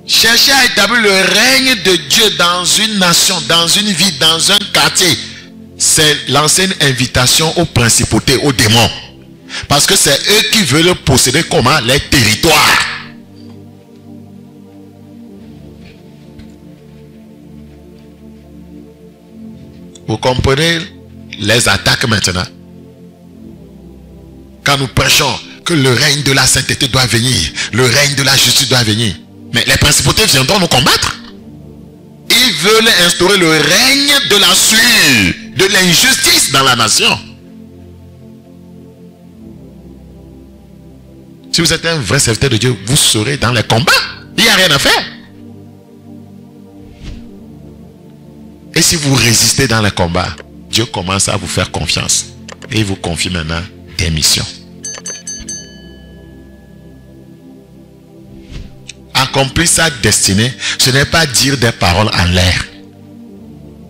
Chercher à établir le règne de Dieu dans une nation, dans une ville, dans un quartier, c'est lancer une invitation aux principautés, aux démons. Parce que c'est eux qui veulent posséder comment? Les territoires. Vous comprenez les attaques maintenant? Quand nous prêchons que le règne de la sainteté doit venir, le règne de la justice doit venir, mais les principautés viendront nous combattre. Ils veulent instaurer le règne de la sueur, de l'injustice dans la nation. Si vous êtes un vrai serviteur de Dieu, vous serez dans les combats. Il n'y a rien à faire. Et si vous résistez dans les combats, Dieu commence à vous faire confiance. Et il vous confie maintenant des missions. Accomplir sa destinée, ce n'est pas dire des paroles en l'air.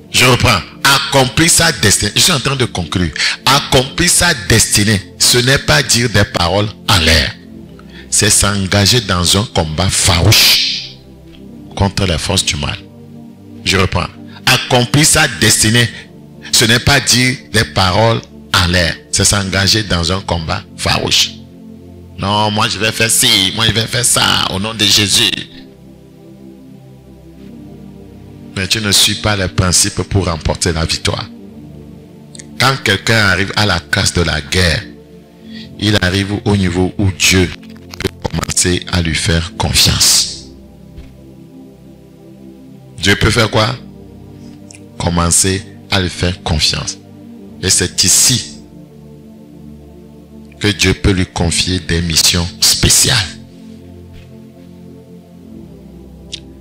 Je reprends. Accomplir sa destinée. Je suis en train de conclure. Accomplir sa destinée, ce n'est pas dire des paroles en l'air. C'est s'engager dans un combat farouche contre les forces du mal. Je reprends. Accomplir sa destinée, ce n'est pas dire des paroles en l'air. C'est s'engager dans un combat farouche. Non, moi je vais faire ci, moi je vais faire ça, au nom de Jésus. Mais tu ne suis pas les principes pour remporter la victoire. Quand quelqu'un arrive à la case de la guerre, il arrive au niveau où Dieu peut commencer à lui faire confiance. Dieu peut faire quoi? Commencer à lui faire confiance. Et c'est ici que Dieu peut lui confier des missions spéciales.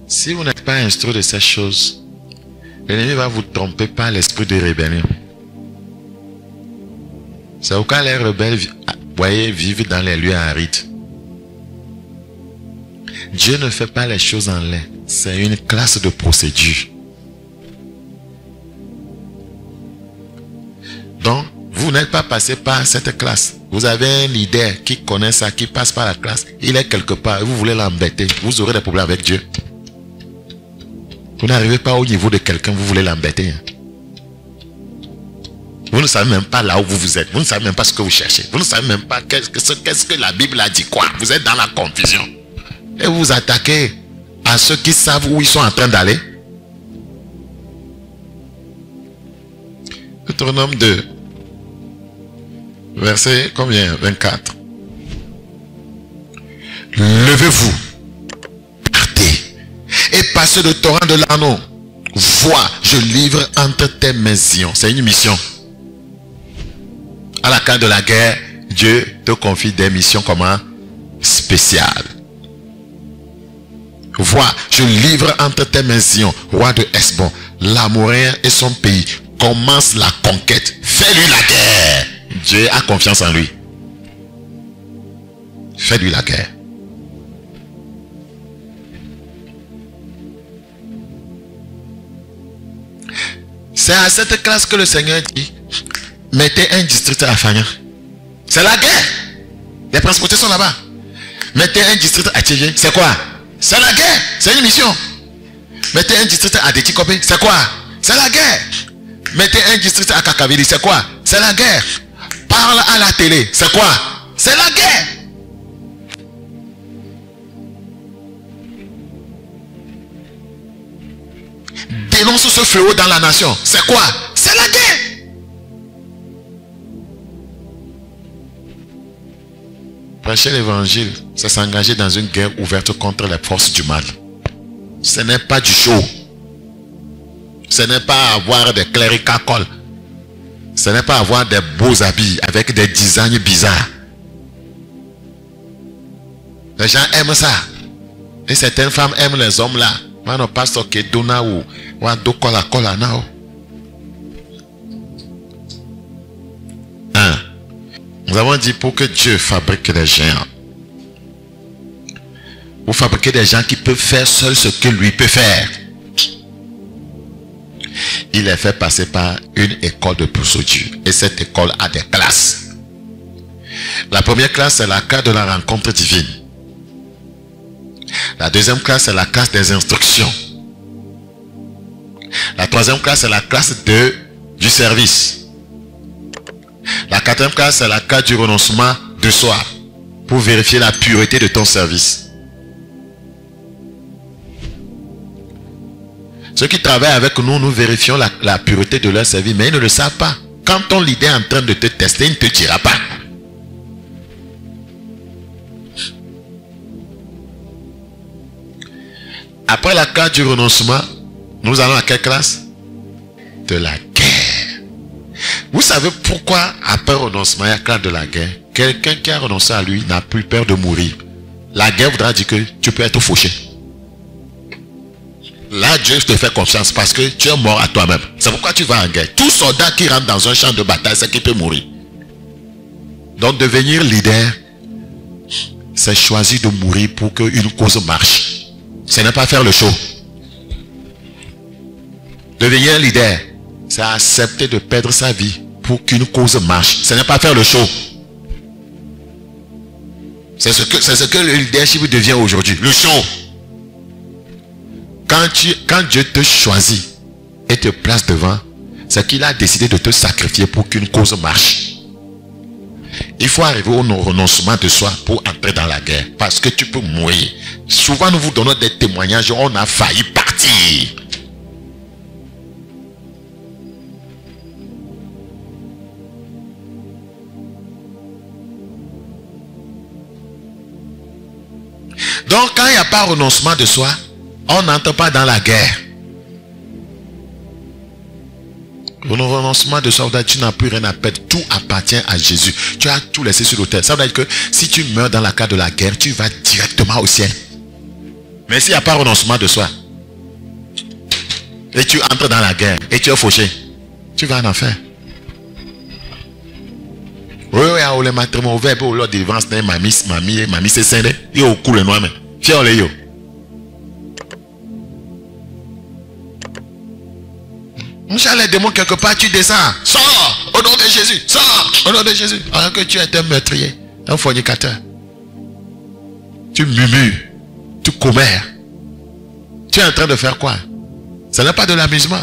Si vous n'êtes pas instruit de ces choses, l'ennemi va vous tromper par l'esprit de rébellion. C'est pourquoi les rebelles, voyez, vivent dans les lieux arides. Dieu ne fait pas les choses en l'air. C'est une classe de procédure. Donc, vous n'êtes pas passé par cette classe. Vous avez un leader qui connaît ça, qui passe par la classe. Il est quelque part et vous voulez l'embêter. Vous aurez des problèmes avec Dieu. Vous n'arrivez pas au niveau de quelqu'un, vous voulez l'embêter. Vous ne savez même pas là où vous êtes. Vous ne savez même pas ce que vous cherchez. Vous ne savez même pas qu'est-ce que la Bible a dit quoi. Vous êtes dans la confusion. Et vous vous attaquez à ceux qui savent où ils sont en train d'aller. Deutéronome 2. Verset combien? 24. Levez-vous, partez, et passez le torrent de l'Arnon. Vois, je livre entre tes mains Zion. C'est une mission. À la fin de la guerre, Dieu te confie des missions comment? Spéciales. Vois, je livre entre tes mains Zion, roi de Hesbon, l'Amoréen et son pays. Commence la conquête. Fais-lui la guerre. Dieu a confiance en lui. Fais-lui la guerre. C'est à cette classe que le Seigneur dit, mettez un district à Fagna. C'est la guerre. Les principautés sont là-bas. Mettez un district à Tchéjé. C'est quoi? C'est la guerre. C'est une mission. Mettez un district à Détikopé. C'est quoi? C'est la guerre. Mettez un district à Kakavili. C'est quoi? C'est la guerre. Parle à la télé. C'est quoi? C'est la guerre. Dénonce ce fléau dans la nation. C'est quoi? C'est la guerre. Prêcher l'évangile, c'est s'engager dans une guerre ouverte contre les forces du mal. Ce n'est pas du show. Ce n'est pas avoir des cléricacoles. Ce n'est pas avoir des beaux habits avec des designs bizarres. Les gens aiment ça. Et certaines femmes aiment les hommes là. Mano pastor que dona ou do cola cola now. Nous avons dit pour que Dieu fabrique des géants. Vous fabriquez des gens qui peuvent faire seuls ce que lui peut faire. Il les fait passer par une école de procédure. Et cette école a des classes. La première classe, c'est la classe de la rencontre divine. La deuxième classe, c'est la classe des instructions. La troisième classe, c'est la classe du service. La quatrième classe, c'est la classe du renoncement de soi. Pour vérifier la pureté de ton service. Ceux qui travaillent avec nous, nous vérifions la pureté de leur service, mais ils ne le savent pas. Quand ton leader est en train de te tester, il ne te dira pas. Après la classe du renoncement, nous allons à quelle classe? De la guerre. Vous savez pourquoi après le renoncement, il y a la classe de la guerre? Quelqu'un qui a renoncé à lui n'a plus peur de mourir. La guerre voudra dire que tu peux être fauché. Là, Dieu te fait confiance parce que tu es mort à toi-même. C'est pourquoi tu vas en guerre. Tout soldat qui rentre dans un champ de bataille, c'est qu'il peut mourir. Donc devenir leader, c'est choisir de mourir pour qu'une cause marche. Ce n'est pas faire le show. Devenir leader, c'est accepter de perdre sa vie pour qu'une cause marche. Ce n'est pas faire le show. C'est ce que le leadership devient aujourd'hui. Le show. Quand Dieu te choisit et te place devant, c'est qu'il a décidé de te sacrifier pour qu'une cause marche. Il faut arriver au renoncement de soi pour entrer dans la guerre. Parce que tu peux mourir. Souvent nous vous donnons des témoignages, on a failli partir. pas renoncement de soi, on n'entre pas dans la guerre. Le renoncement de soi, tu n'as plus rien à perdre. Tout appartient à Jésus. Tu as tout laissé sur l'autel. Ça veut dire que si tu meurs dans la cadre de la guerre, tu vas directement au ciel. Mais s'il n'y a pas renoncement de soi, et tu entres dans la guerre, et tu es fauché, tu vas en enfer. Oui, le matrimoine ouvert pour la délivrance de mamie, c'est scindé. Il est au cou le noir, mais fier le yo. Les démons quelque part, tu descends. Sors au nom de Jésus. Sors au nom de Jésus. Alors que tu es un meurtrier, un fornicateur. Tu murmures. Tu commères. Tu es en train de faire quoi? Ce n'est pas de l'amusement.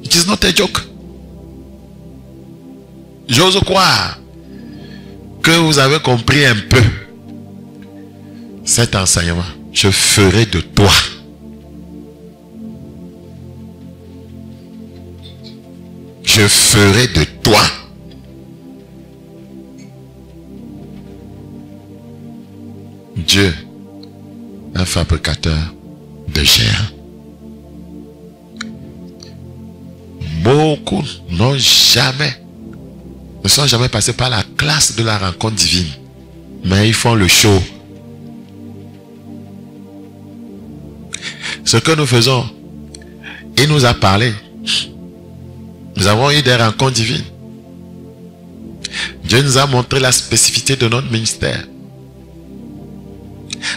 It is not a joke. J'ose croire que vous avez compris un peu cet enseignement. Je ferai de toi je ferai de toi Dieu, un fabricateur de géants. Beaucoup ne sont jamais passés par la classe de la rencontre divine, mais ils font le show. Ce que nous faisons, il nous a parlé. Nous avons eu des rencontres divines. Dieu nous a montré la spécificité de notre ministère.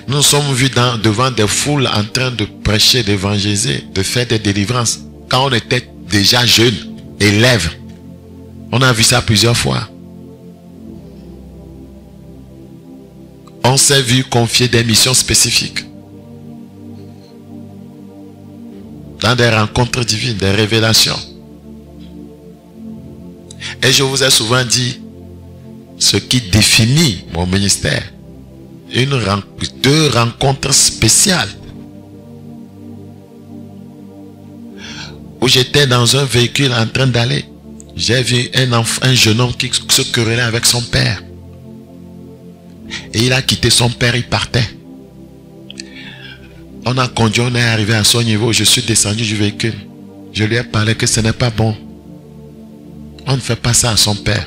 Nous nous sommes vus devant des foules en train de prêcher, d'évangéliser, de faire des délivrances. Quand on était déjà jeunes, élèves. On a vu ça plusieurs fois. On s'est vu confier des missions spécifiques. Dans des rencontres divines, des révélations. Et je vous ai souvent dit, ce qui définit mon ministère, deux rencontres spéciales. Où j'étais dans un véhicule en train d'aller. J'ai vu un jeune homme qui se querellait avec son père. Et il a quitté son père, il partait. On a conduit, on est arrivé à son niveau. Je suis descendu du véhicule. Je lui ai parlé que ce n'est pas bon. On ne fait pas ça à son père.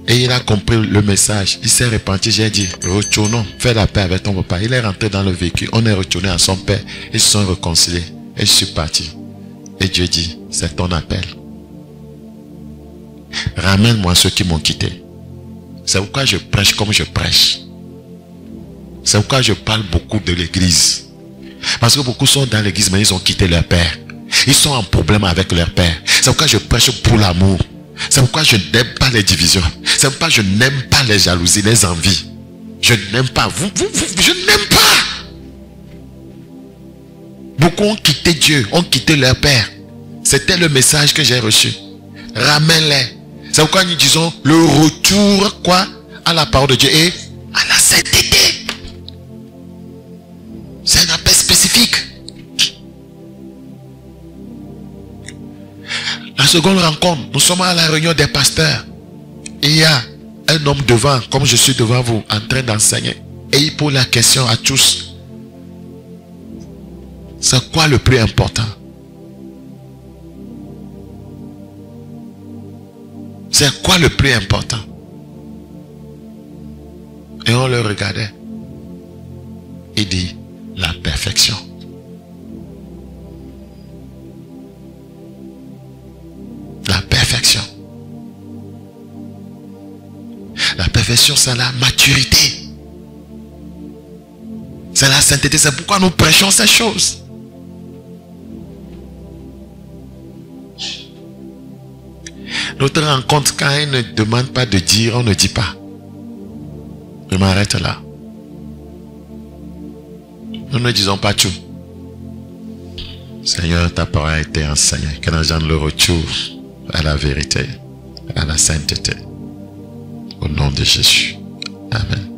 Et il a compris le message. Il s'est repenti. J'ai dit, retournons, fais la paix avec ton papa. Il est rentré dans le véhicule. On est retourné à son père. Ils se sont réconciliés. Et je suis parti. Et Dieu dit, c'est ton appel. Ramène-moi ceux qui m'ont quitté. C'est pourquoi je prêche comme je prêche. C'est pourquoi je parle beaucoup de l'église. Parce que beaucoup sont dans l'église, mais ils ont quitté leur père. Ils sont en problème avec leur père. C'est pourquoi je prêche pour l'amour. C'est pourquoi je n'aime pas les divisions. C'est pourquoi je n'aime pas les jalousies, les envies. Je n'aime pas. Je n'aime pas. Beaucoup ont quitté Dieu, ont quitté leur père. C'était le message que j'ai reçu. Ramène-les. C'est pourquoi nous disons le retour quoi à la parole de Dieu et à la sainteté. C'est un appel spécifique. La seconde rencontre, nous sommes à la réunion des pasteurs. Et il y a un homme devant, comme je suis devant vous, en train d'enseigner. Et il pose la question à tous. C'est quoi le plus important? C'est quoi le plus important? Et on le regardait. Il dit, la perfection. La perfection. La perfection, c'est la maturité. C'est la sainteté. C'est pourquoi nous prêchons ces choses. Notre rencontre, quand elle ne demande pas de dire, on ne dit pas. Je m'arrête là. Nous ne disons pas tout. Seigneur, ta parole a été enseignée. Que nous ayons le retour à la vérité, à la sainteté. Au nom de Jésus. Amen.